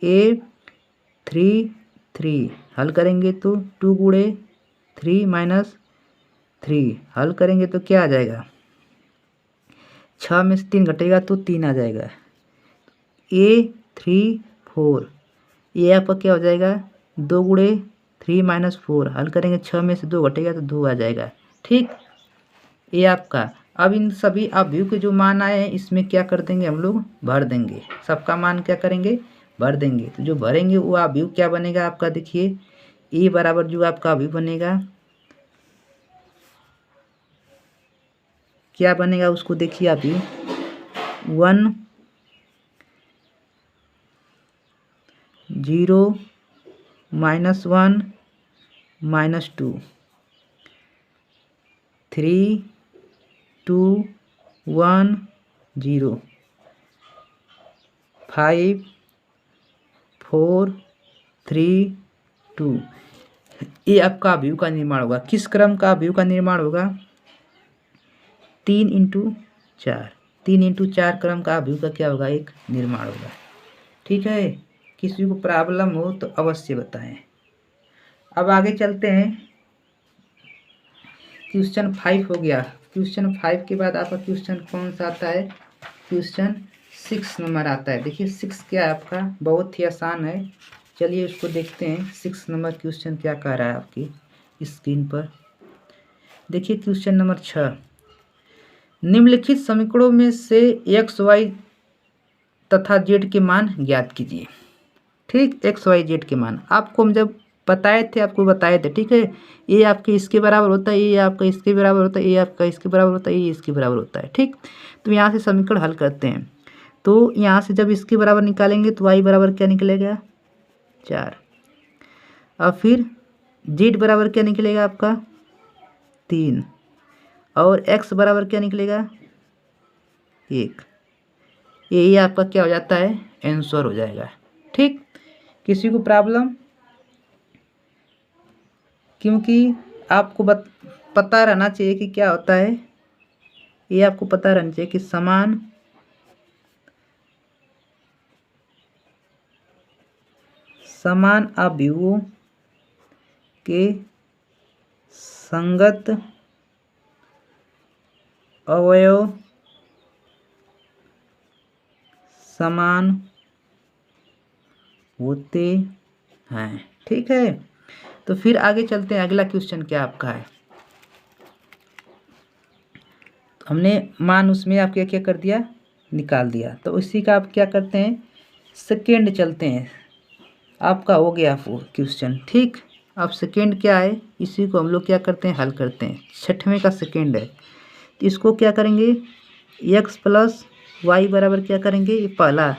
A33 हल करेंगे तो 2 × 3 - 3 हल करेंगे तो क्या आ जाएगा, 6 में से 3 घटेगा तो 3 आ जाएगा। A34 ये आपका क्या हो जाएगा, 2 × 3 - 4 हल करेंगे, 6 में से 2 घटेगा तो 2 आ जाएगा। ठीक, ये आपका। अब इन सभी अवयव के जो मान आए हैं इसमें क्या कर देंगे, हम लोग भर देंगे। सबका मान क्या करेंगे, भर देंगे। तो जो भरेंगे वो अवयव क्या बनेगा आपका, देखिए ए बराबर जो आपका अवयव बनेगा, क्या बनेगा उसको देखिए अवयव, 1 0 -1 -2 3 2 1 0 5 4 3 2। ये आपका अवयव का निर्माण होगा। किस क्रम का अवयव का निर्माण होगा, 3 × 4 3 × 4 क्रम का अवयव का क्या होगा, एक निर्माण होगा। ठीक है, किसी को प्रॉब्लम हो तो अवश्य बताएं। अब आगे चलते हैं। क्वेश्चन 5 हो गया। क्वेश्चन 5 के बाद आपका क्वेश्चन कौन सा आता है, क्वेश्चन 6 नंबर आता है। देखिए 6 क्या है आपका, बहुत ही आसान है। चलिए उसको देखते हैं। 6 नंबर क्वेश्चन क्या कह रहा है आपकी स्क्रीन पर। देखिए क्वेश्चन नंबर 6, निम्नलिखित समीकरणों में से x y तथा जेड के मान ज्ञात कीजिए। ठीक, एक्स वाई जेड के मान आपको हम जब आपको बताए थे। ठीक है, ये आपके इसके बराबर होता है, ये आपका इसके बराबर होता है, ये आपका इसके बराबर होता है, ये इसके बराबर होता है। ठीक, तो यहाँ से समीकरण हल करते हैं। तो यहाँ से जब इसके बराबर निकालेंगे तो y बराबर क्या निकलेगा 4। और फिर z बराबर क्या निकलेगा आपका 3 और x बराबर क्या निकलेगा 1। यही आपका क्या हो जाता है आंसर हो जाएगा। ठीक, किसी को प्रॉब्लम? क्योंकि आपको पता रहना चाहिए कि क्या होता है, ये आपको पता रहना चाहिए कि समान अवयवों के संगत अवयव समान होते हैं। ठीक है, तो फिर आगे चलते हैं। अगला क्वेश्चन क्या आपका है? हमने मान उसमें आप क्या क्या कर दिया, निकाल दिया। तो इसी का आप क्या करते हैं, सेकेंड चलते हैं। आपका हो गया क्वेश्चन। ठीक, अब सेकेंड क्या है, इसी को हम लोग क्या करते हैं, हल करते हैं। छठवें का सेकेंड है, तो इसको क्या करेंगे, x प्लस वाई बराबर क्या करेंगे, ये पहला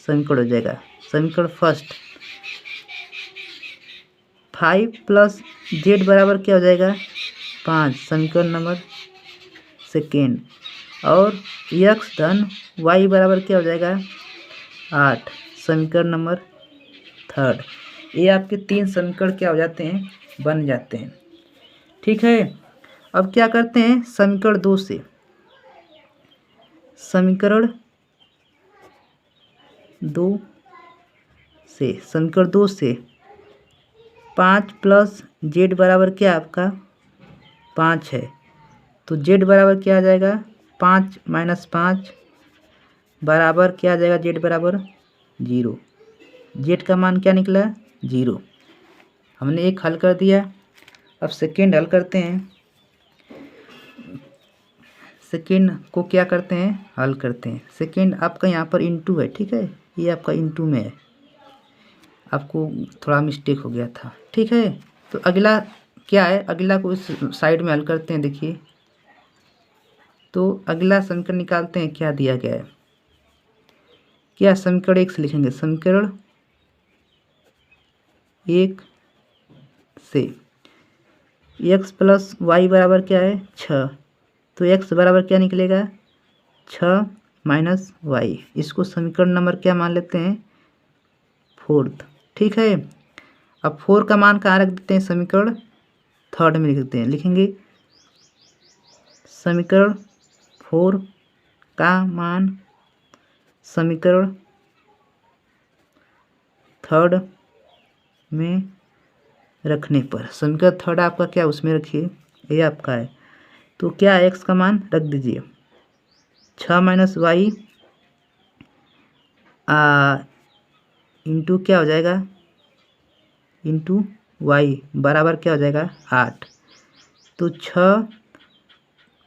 समीकरण हो जाएगा, समीकरण फर्स्ट। 5 प्लस जेड बराबर क्या हो जाएगा 5, समीकरण नंबर सेकेंड। और x धन y बराबर क्या हो जाएगा 8, समीकरण नंबर थर्ड। ये आपके 3 समीकरण क्या हो जाते हैं, बन जाते हैं। ठीक है, अब क्या करते हैं, समीकरण 2 से, समीकरण 2 से 5 प्लस जेड बराबर क्या आपका 5 है, तो जेड बराबर क्या आ जाएगा 5 माइनस 5 बराबर क्या आ जाएगा, जेड बराबर 0। जेड का मान क्या निकला 0। हमने एक हल कर दिया। अब सेकेंड हल करते हैं। सेकेंड को क्या करते हैं, हल करते हैं। सेकेंड आपका यहाँ पर इंटू है। ठीक है, ये आपका इंटू में है, आपको थोड़ा मिस्टेक हो गया था। ठीक है, तो अगला क्या है, अगला को इस साइड में हल करते हैं। देखिए, तो अगला समीकरण निकालते हैं, क्या दिया गया है, क्या समीकरण 1 से लिखेंगे, समीकरण 1 से x प्लस वाई बराबर क्या है 6, तो x बराबर क्या निकलेगा 6 माइनस वाई। इसको समीकरण नंबर क्या मान लेते हैं, फोर्थ। ठीक है, अब 4 का मान कहाँ रख देते हैं, समीकरण थर्ड में लिख देते हैं। लिखेंगे समीकरण 4 का मान समीकरण थर्ड में रखने पर, समीकरण थर्ड आपका क्या उसमें रखिए, ये आपका है, तो क्या है x का मान रख दीजिए 6 माइनस वाई इंटू क्या हो जाएगा, इंटू वाई बराबर क्या हो जाएगा 8। तो 6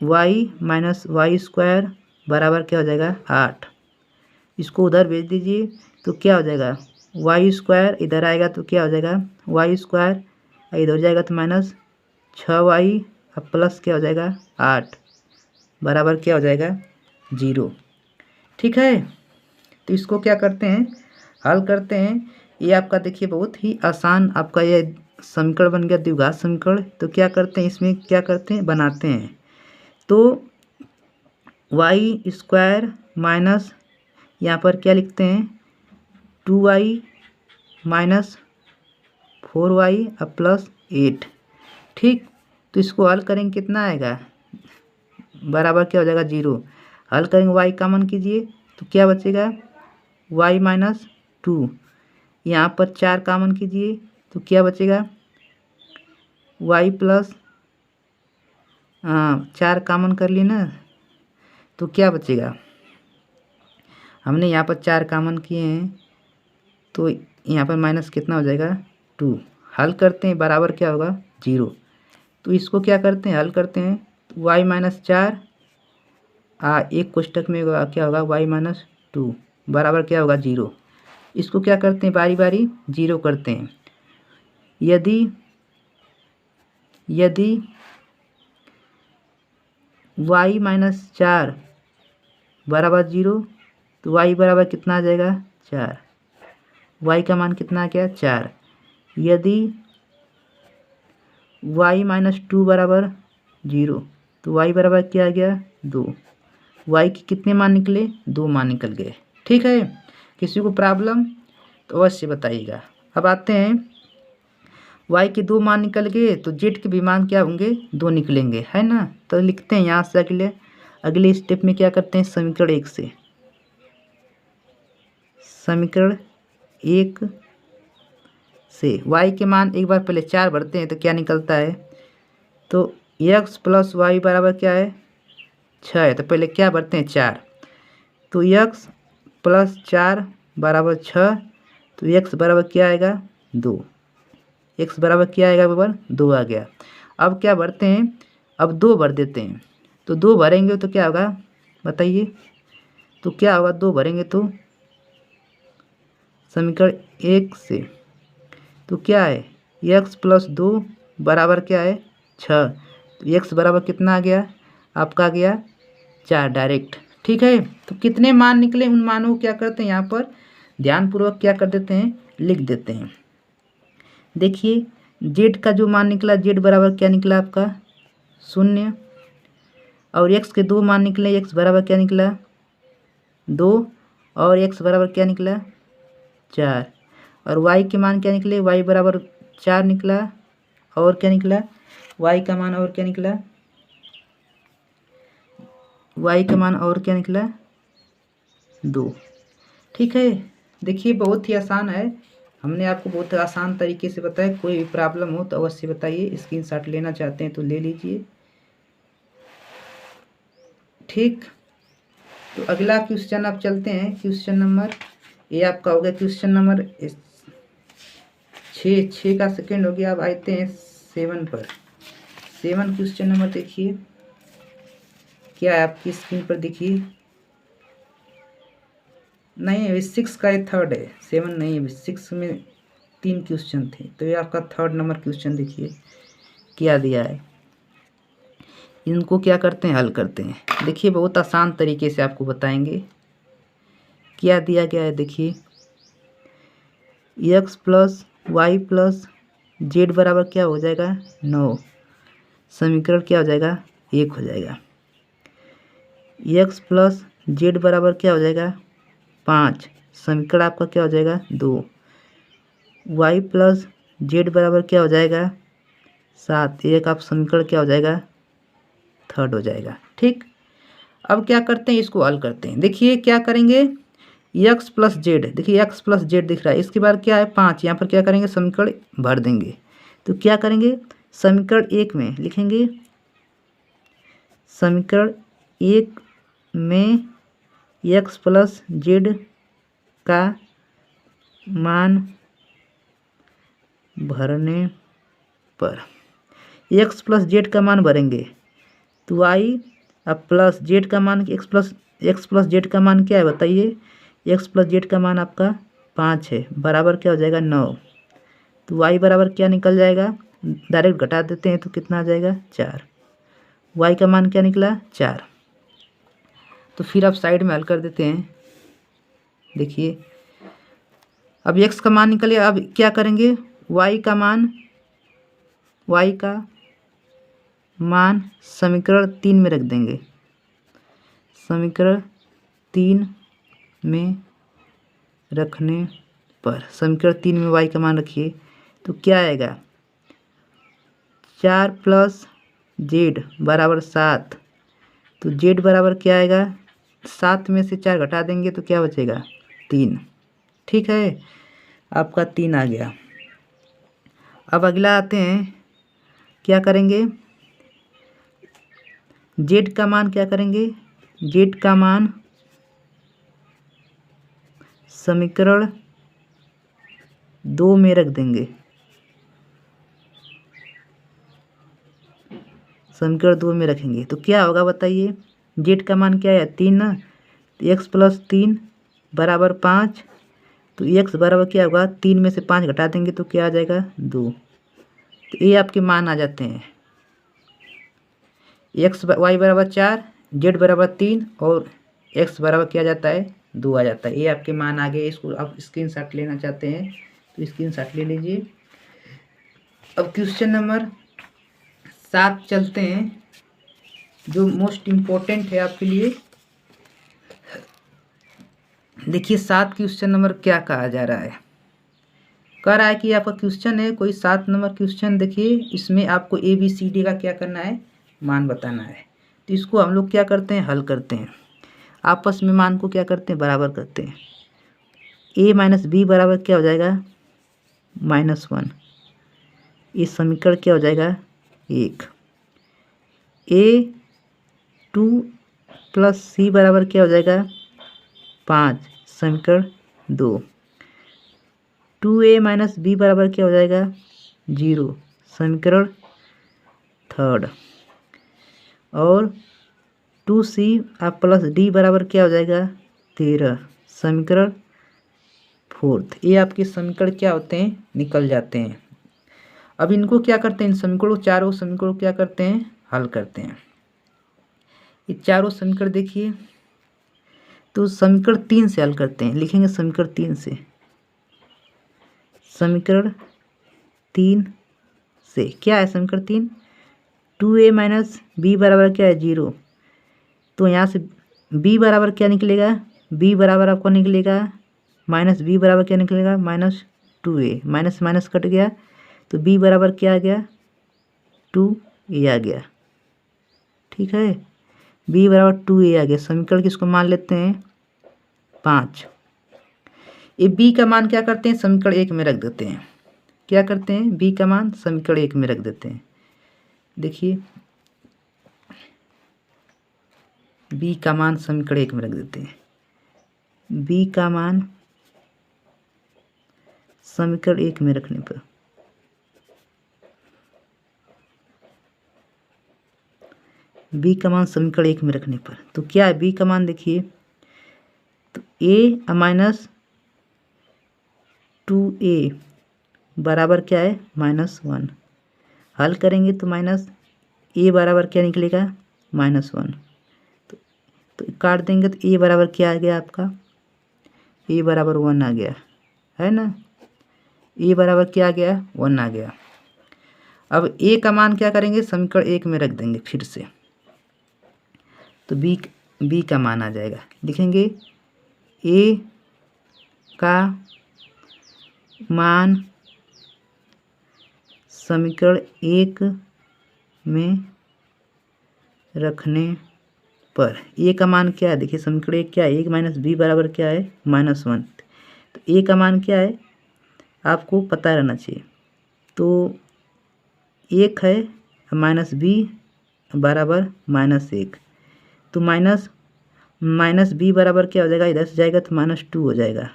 वाई माइनस वाई स्क्वायर बराबर क्या हो जाएगा 8। इसको उधर भेज दीजिए, तो क्या हो जाएगा वाई स्क्वायर, इधर आएगा तो क्या हो जाएगा वाई स्क्वायर, इधर जाएगा तो माइनस 6y अब प्लस क्या हो जाएगा 8 बराबर क्या हो जाएगा 0। ठीक है, तो इसको क्या करते हैं, हल करते हैं। ये आपका देखिए बहुत ही आसान आपका ये समीकरण बन गया, द्विघात समीकरण। तो क्या करते हैं, इसमें क्या करते हैं, बनाते हैं। तो वाई स्क्वायर माइनस यहाँ पर क्या लिखते हैं 2y माइनस 4y अब प्लस 8। ठीक, तो इसको हल करेंगे, कितना आएगा बराबर क्या हो जाएगा 0। हल करेंगे, y कॉमन कीजिए तो क्या बचेगा y माइनस 2। यहाँ पर 4 कॉमन कीजिए तो क्या बचेगा y प्लस 4 कॉमन कर लिए ना, तो क्या बचेगा, हमने यहाँ पर 4 कॉमन किए हैं, तो यहाँ पर माइनस कितना हो जाएगा 2। हल करते हैं, बराबर क्या होगा 0। तो इसको क्या करते हैं, हल करते हैं, y माइनस 4 एक कोष्टक में क्या होगा y माइनस 2 बराबर क्या होगा 0। इसको क्या करते हैं बारी बारी 0 करते हैं। यदि y माइनस 4 बराबर 0 तो y बराबर कितना आ जाएगा 4। y का मान कितना आ गया 4। यदि y माइनस 2 बराबर 0 तो y बराबर क्या आ गया 2। y के कितने मान निकले 2 मान निकल गए। ठीक है, किसी को प्रॉब्लम तो अवश्य बताइएगा। अब आते हैं y के 2 मान निकल गए तो z के भी मान क्या होंगे 2 निकलेंगे, है ना। तो लिखते हैं यहाँ से अगले स्टेप में क्या करते हैं समीकरण 1 से। समीकरण 1 से y के मान एक बार पहले 4 भरते हैं तो क्या निकलता है, तो x प्लस वाई बराबर क्या है 6 है। तो पहले क्या भरते हैं 4, तो x प्लस 4 बराबर 6, तो x बराबर क्या आएगा 2। x बराबर क्या आएगा बराबर 2 आ गया। अब क्या भरते हैं, अब 2 भर देते हैं। तो 2 भरेंगे तो क्या होगा बताइए, तो क्या होगा 2 भरेंगे तो समीकरण 1 से तो क्या है x प्लस 2 बराबर क्या है 6। तो x बराबर कितना आ गया आपका आ गया 4 डायरेक्ट। ठीक है, तो कितने मान निकले उन मानों को क्या करते हैं यहाँ पर ध्यानपूर्वक क्या कर देते हैं लिख देते हैं। देखिए z का जो मान निकला z बराबर क्या निकला आपका 0, और x के 2 मान निकले x बराबर क्या निकला 2, और x बराबर क्या निकला 4, और y के मान क्या निकले y बराबर 4 निकला, और क्या निकला y का मान और क्या निकला y का मान और क्या निकला 2। ठीक है, देखिए बहुत ही आसान है, हमने आपको बहुत आसान तरीके से बताया। कोई भी प्रॉब्लम हो तो अवश्य बताइए, स्क्रीनशॉट लेना चाहते हैं तो ले लीजिए। ठीक, तो अगला क्वेश्चन आप चलते हैं। क्वेश्चन नंबर ये आपका हो गया क्वेश्चन नंबर 6 का सेकेंड हो गया। अब आते हैं 7 पर। 7 क्वेश्चन नंबर देखिए क्या है आपकी स्क्रीन पर देखिए, नहीं अभी 6 का ये थर्ड है, 7 नहीं अभी 6 में 3 क्वेश्चन थे, तो ये आपका थर्ड नंबर क्वेश्चन देखिए क्या दिया है। इनको क्या करते हैं हल करते हैं। देखिए बहुत आसान तरीके से आपको बताएंगे क्या दिया गया है। देखिए x plus Y plus Z बराबर क्या हो जाएगा 9, समीकरण क्या हो जाएगा 1 हो जाएगा। x प्लस जेड बराबर क्या हो जाएगा 5, समीकरण आपका क्या हो जाएगा 2। y प्लस जेड बराबर क्या हो जाएगा 7, एक आप समीकरण क्या हो जाएगा थर्ड हो जाएगा। ठीक, अब क्या करते हैं इसको हल करते हैं। देखिए क्या करेंगे x प्लस जेड, देखिए x प्लस जेड दिख रहा है, इसके बाद क्या है 5, यहाँ पर क्या करेंगे समीकरण भर देंगे। तो क्या करेंगे समीकरण 1 में लिखेंगे, समीकरण 1 में x प्लस जेड का मान भरने पर x प्लस जेड का मान भरेंगे तो y अब प्लस जेड का मान x प्लस जेड का मान क्या है बताइए, x प्लस जेड का मान आपका 5 है, बराबर क्या हो जाएगा 9। तो y बराबर क्या निकल जाएगा, डायरेक्ट घटा देते हैं तो कितना आ जाएगा 4। y का मान क्या निकला 4। तो फिर आप साइड में हल कर देते हैं। देखिए अब x का मान निकले, अब क्या करेंगे y का मान समीकरण 3 में रख देंगे। समीकरण 3 में रखने पर समीकरण 3 में y का मान रखिए तो क्या आएगा 4 प्लस जेड बराबर 7, तो जेड बराबर क्या आएगा 7 में से 4 घटा देंगे तो क्या बचेगा 3। ठीक है, आपका 3 आ गया। अब अगला आते हैं, क्या करेंगे जेड का मान क्या करेंगे, जेड का मान समीकरण 2 में रख देंगे। समीकरण 2 में रखेंगे तो क्या होगा बताइए, जेड का मान क्या है 3 ना, तो x प्लस 3 बराबर 5, तो x बराबर क्या होगा, 3 में से 5 घटा देंगे तो क्या आ जाएगा, 2। तो ये आपके मान आ जाते हैं। y बराबर 4, z बराबर 3 और x बराबर क्या जाता है, 2 आ जाता है। ये आपके मान आ गए। इसको आप स्क्रीनशॉट लेना चाहते हैं तो स्क्रीनशॉट ले लीजिए। अब क्वेश्चन नंबर 7 चलते हैं, जो मोस्ट इम्पोर्टेंट है आपके लिए। देखिए 7 क्वेश्चन नंबर क्या कहा जा रहा है। कह रहा है कि आपका क्वेश्चन है कोई 7 नंबर क्वेश्चन। देखिए इसमें आपको ABCD का क्या करना है, मान बताना है। तो इसको हम लोग क्या करते हैं, हल करते हैं। आपस में मान को क्या करते हैं, बराबर करते हैं। a माइनस बी बराबर क्या हो जाएगा, -1। ये समीकरण क्या हो जाएगा, 1। A2 प्लस c बराबर क्या हो जाएगा, 5, समीकरण 2। 2a माइनस बी बराबर क्या हो जाएगा, 0, समीकरण 3। और 2c आप प्लस d बराबर क्या हो जाएगा, 13, समीकरण 4। ये आपके समीकरण क्या होते हैं, निकल जाते हैं। अब इनको क्या करते हैं, इन समीकरणों, चारों समीकरणों क्या करते हैं, हल करते हैं। ये चारों समीकरण देखिए, तो समीकरण 3 से हल करते हैं। लिखेंगे समीकरण 3 से, समीकरण 3 से क्या है, समीकरण 3, 2a माइनस बी बराबर क्या है, 0। तो यहाँ से b बराबर क्या निकलेगा, b बराबर आपको निकलेगा माइनस b बराबर क्या निकलेगा, -2a। माइनस माइनस कट गया तो b बराबर क्या आ गया, 2a आ गया। ठीक है, b बराबर 2a आ गया। समीकरण किसको मान लेते हैं, 5। ये b का मान क्या करते हैं, समीकरण 1 में रख देते हैं। क्या करते हैं, b का मान समीकरण 1 में रख देते हैं। देखिए b का मान समीकरण 1 में रख देते हैं। b का मान समीकरण 1 में रखने पर b का मान समीकरण 1 में रखने पर तो क्या है, b का मान देखिए, तो a माइनस 2a बराबर क्या है, -1। हल करेंगे तो माइनस a बराबर क्या निकलेगा, -1। तो काट देंगे तो a बराबर क्या आ गया आपका, a बराबर 1 आ गया, है ना। a बराबर क्या आ गया, 1 आ गया। अब a का मान क्या करेंगे, समीकरण 1 में रख देंगे फिर से, तो b का मान आ जाएगा। लिखेंगे a का मान समीकरण 1 में रखने पर a का मान क्या है, देखिए समीकरण 1 क्या है, 1 माइनस बी बराबर क्या है, -1। तो a का मान क्या है, आपको पता रहना चाहिए। तो 1 है, माइनस बी बराबर -1। तो माइनस बी बराबर क्या हो जाएगा, इधर से जाएगा तो -2 हो जाएगा,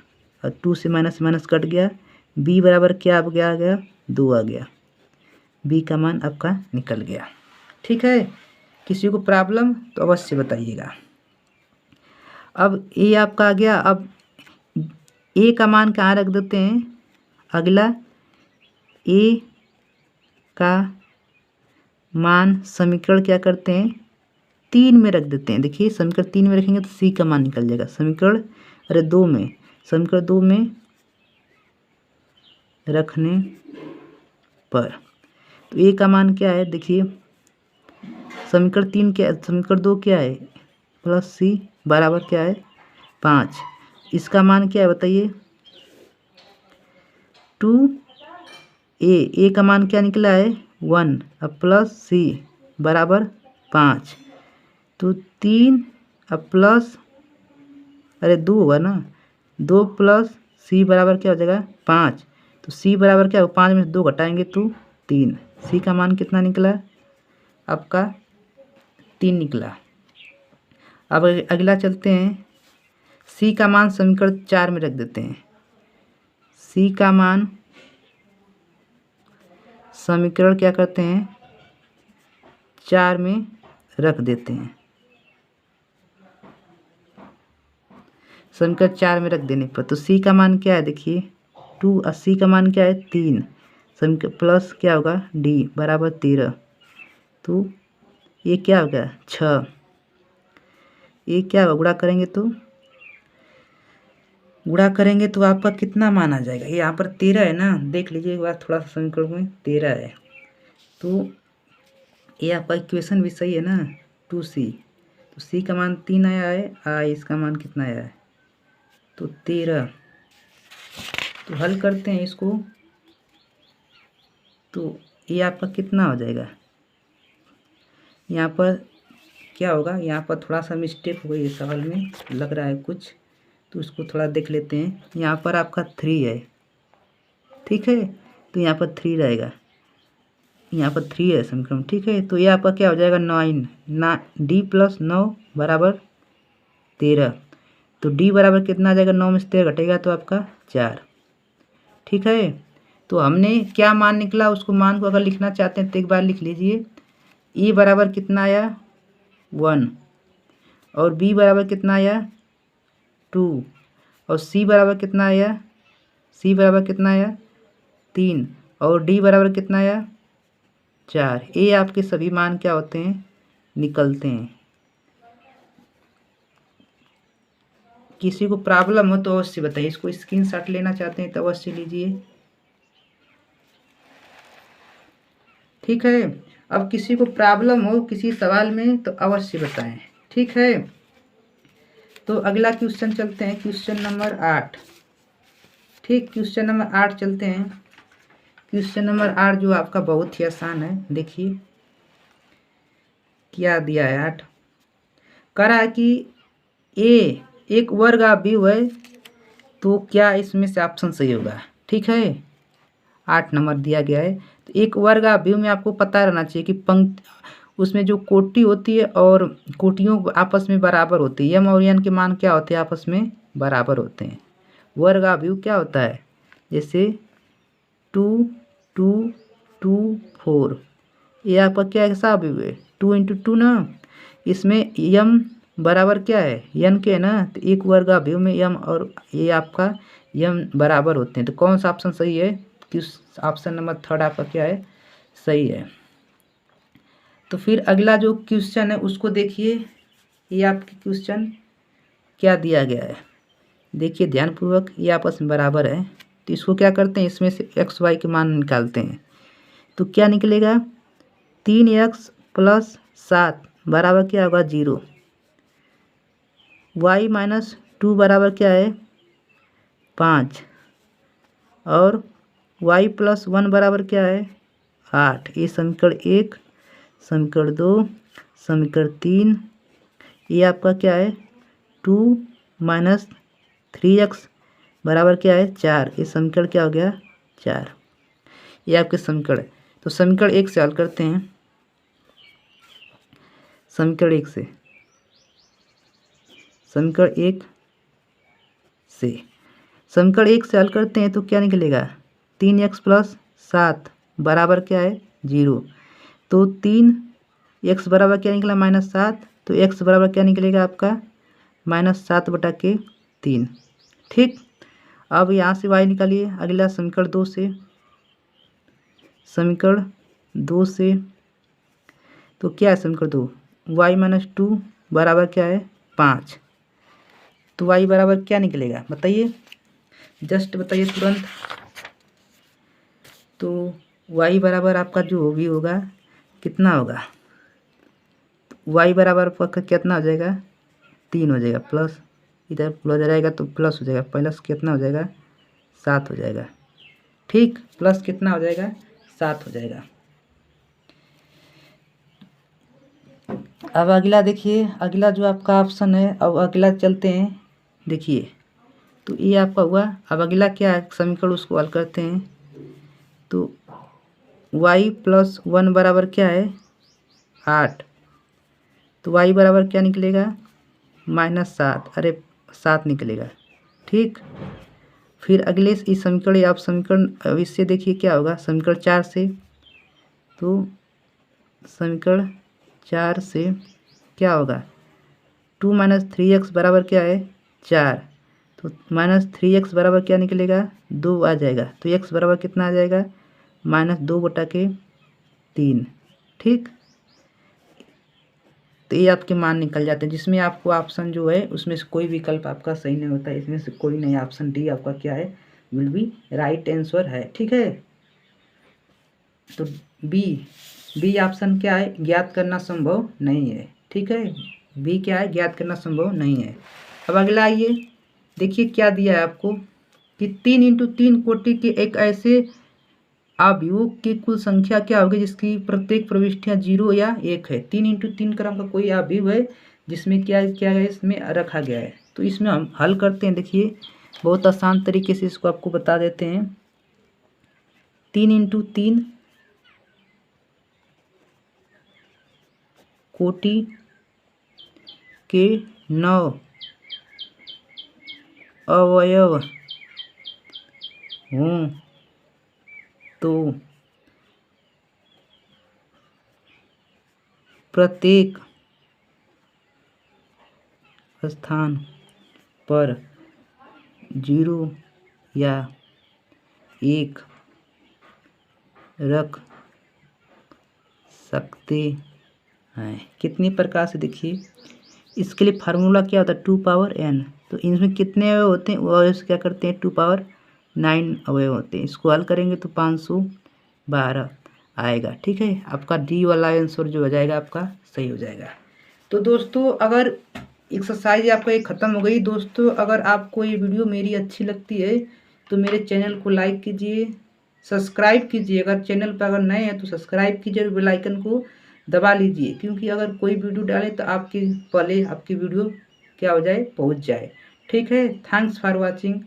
और 2 से माइनस माइनस कट गया। b बराबर क्या अब क्या आ गया, 2 आ गया। b का मान आपका निकल गया। ठीक है, किसी को प्रॉब्लम तो अवश्य बताइएगा। अब a आपका आ गया। अब a का मान कहाँ रख देते हैं, अगला a का मान समीकरण क्या करते हैं, 3 में रख देते हैं। देखिए समीकरण 3 में रखेंगे तो c का मान निकल जाएगा। समीकरण 2 में, समीकरण 2 में रखने पर तो a का मान क्या है, देखिए समीकरण 3 क्या है, समीकरण 2 क्या है, +c बराबर क्या है, 5। इसका मान क्या है बताइए, 2a। का मान क्या निकला है, 1। अब +c बराबर 5, तो 3 अब प्लस 2 होगा ना, 2 + c बराबर क्या हो जाएगा, 5। तो c बराबर क्या हो, 5 में से 2 घटाएंगे तो 3। c का मान कितना निकला आपका, 3 निकला। अब अगला चलते हैं, c का मान समीकरण 4 में रख देते हैं। c का मान समीकरण क्या करते हैं, 4 में रख देते हैं। समीकरण 4 में रख देने पर। तो सी का मान क्या है देखिए 2, और सी का मान क्या है 3, समीकरण प्लस क्या होगा डी बराबर 13। तो ये क्या हो गया 6, ये क्या होगा गुणा करेंगे तो आपका कितना मान आ जाएगा। ये यहाँ पर 13 है ना, देख लीजिए एक बार थोड़ा सा समीकरण में 13 है। तो ये आपका इक्वेशन भी सही है ना 2c। तो c का मान 3 आया है, इसका मान कितना आया है तो 13। तो हल करते हैं इसको, तो ये आपका कितना हो जाएगा। यहाँ पर क्या होगा, यहाँ पर थोड़ा सा मिस्टेक हो गई है सवाल में, लग रहा है कुछ, तो उसको थोड़ा देख लेते हैं। यहाँ पर आपका 3 है, ठीक है, तो यहाँ पर 3 रहेगा, यहाँ पर 3 है समीकरण, ठीक है। तो ये आपका क्या हो जाएगा 9 डी प्लस 9 बराबर 13। तो डी बराबर कितना आ जाएगा, 9 में से 13 घटेगा तो आपका 4, ठीक है। तो हमने क्या मान निकला, उसको मान को अगर लिखना चाहते हैं तो एक बार लिख लीजिए। ई बराबर कितना आया 1, और बी बराबर कितना आया 2, और सी बराबर कितना आया 3, और डी बराबर कितना आया 4। ये आपके सभी मान क्या होते हैं निकलते हैं। किसी को प्रॉब्लम हो तो अवश्य बताइए, इसको स्क्रीनशॉट लेना चाहते हैं तो अवश्य लीजिए, ठीक है। अब किसी को प्रॉब्लम हो किसी सवाल में तो अवश्य बताएं, ठीक है। तो अगला क्वेश्चन चलते हैं, क्वेश्चन नंबर 8, ठीक, क्वेश्चन नंबर 8 चलते हैं। क्वेश्चन नंबर 8 जो आपका बहुत ही आसान है, देखिए क्या दिया है 8, कह रहा है कि ए एक वर्ग अवयव है, तो क्या इसमें से ऑप्शन सही होगा, ठीक है। 8 नंबर दिया गया है। तो एक वर्ग अवयव में आपको पता रहना चाहिए कि पंक्ति उसमें जो कोटि होती है और कोटियों आपस में बराबर होती है, यम और यन के मान क्या होते हैं आपस में बराबर होते हैं। वर्ग अवयव क्या होता है, जैसे 2 2 2 4, ये आपका क्या ऐसा अवयव है 2 × 2 ना, इसमें यम बराबर क्या है यन के है ना, तो एक वर्ग अवयव में यम और ये आपका यम बराबर होते हैं। तो कौन सा ऑप्शन सही है, किस ऑप्शन नंबर 3 आपका क्या है सही है। तो फिर अगला जो क्वेश्चन है उसको देखिए, ये आपके क्वेश्चन क्या दिया गया है, देखिए ध्यानपूर्वक, ये आपस में बराबर है। तो इसको क्या करते हैं, इसमें से एक्स वाई के मान निकालते हैं। तो क्या निकलेगा 3x + 7 बराबर क्या होगा 0, y - 2 बराबर क्या है 5, और y + 1 बराबर क्या है 8। ये समीकरण 1, समीकरण 2, समीकरण 3, ये आपका क्या है 2 - 3x बराबर क्या है 4। ये समीकरण क्या हो गया 4, ये आपके समीकरण। तो समीकरण 1 से हल करते हैं, समीकरण 1 से, समीकरण 1 से हल करते हैं तो क्या निकलेगा 3x + 7 बराबर क्या है 0। तो 3x बराबर क्या निकला -7, तो x बराबर क्या निकलेगा आपका -7/3, ठीक। अब यहाँ से y निकालिए। अगला समीकरण 2 से, समीकरण 2 से तो क्या है समीकरण 2, y - 2 बराबर क्या है 5। तो y बराबर क्या निकलेगा बताइए, जस्ट बताइए तुरंत। तो y बराबर आपका जो भी होगा कितना होगा, y बराबर आपका कितना हो जाएगा 3 हो जाएगा, प्लस इधर प्लस रहेगा तो प्लस हो जाएगा, प्लस कितना हो जाएगा 7 हो जाएगा, ठीक, प्लस कितना हो जाएगा 7 हो जाएगा। अब अगला देखिए, अगला जो आपका ऑप्शन है, अब अगला चलते हैं, देखिए तो ये आपका हुआ। अब अगला क्या है समीकरण उसको हल करते हैं। तो y + 1 बराबर क्या है 8, तो y बराबर क्या निकलेगा -7, अरे 7 निकलेगा, ठीक। फिर अगले इस समीकरण आप समीकरण, अब इससे देखिए क्या होगा समीकरण 4 से। तो समीकरण 4 से क्या होगा 2 - 3x बराबर क्या है 4, तो -3x बराबर क्या निकलेगा, 2 आ जाएगा। तो x बराबर कितना आ जाएगा, -2/3। ठीक, तो ये आपके मान निकल जाते हैं, जिसमें आपको ऑप्शन जो है उसमें से कोई विकल्प आपका सही नहीं होता है। इसमें से कोई नहीं, ऑप्शन डी आपका क्या है, विल बी राइट आंसर है। ठीक है, तो बी ऑप्शन क्या है, ज्ञात करना संभव नहीं है। ठीक है, बी क्या है, ज्ञात करना संभव नहीं है। अब अगला आइए, देखिए क्या दिया है आपको कि 3 × 3 कोटि के एक ऐसे अवयव की कुल संख्या क्या होगी जिसकी प्रत्येक प्रविष्टियां 0 या 1 है। 3 × 3 क्रम का कोई अवयव है जिसमें क्या क्या है, इसमें रखा गया है। तो इसमें हम हल करते हैं। देखिए बहुत आसान तरीके से इसको आपको बता देते हैं। 3 × 3 कोटि के 9 अवयव हों तो प्रत्येक स्थान पर 0 या 1 रख सकते हैं। कितनी प्रकार से, देखिए इसके लिए फार्मूला क्या होता है, 2n। तो इनमें कितने अवयव होते हैं, वो क्या करते हैं, 2⁹ अवयव होते हैं। इसको हल करेंगे तो 512 आएगा। ठीक है, आपका डी वाला आंसर जो हो जाएगा आपका सही हो जाएगा। तो दोस्तों अगर एक्सरसाइज आपका ये ख़त्म हो गई। दोस्तों अगर आपको ये वीडियो मेरी अच्छी लगती है तो मेरे चैनल को लाइक कीजिए, सब्सक्राइब कीजिए। अगर चैनल पर अगर नए हैं तो सब्सक्राइब कीजिए और बेल आइकन को दबा लीजिए, क्योंकि अगर कोई वीडियो डाले तो आपकी पहले आपकी वीडियो क्या हो जाए, पहुंच जाए। ठीक है, थैंक्स फॉर वॉचिंग।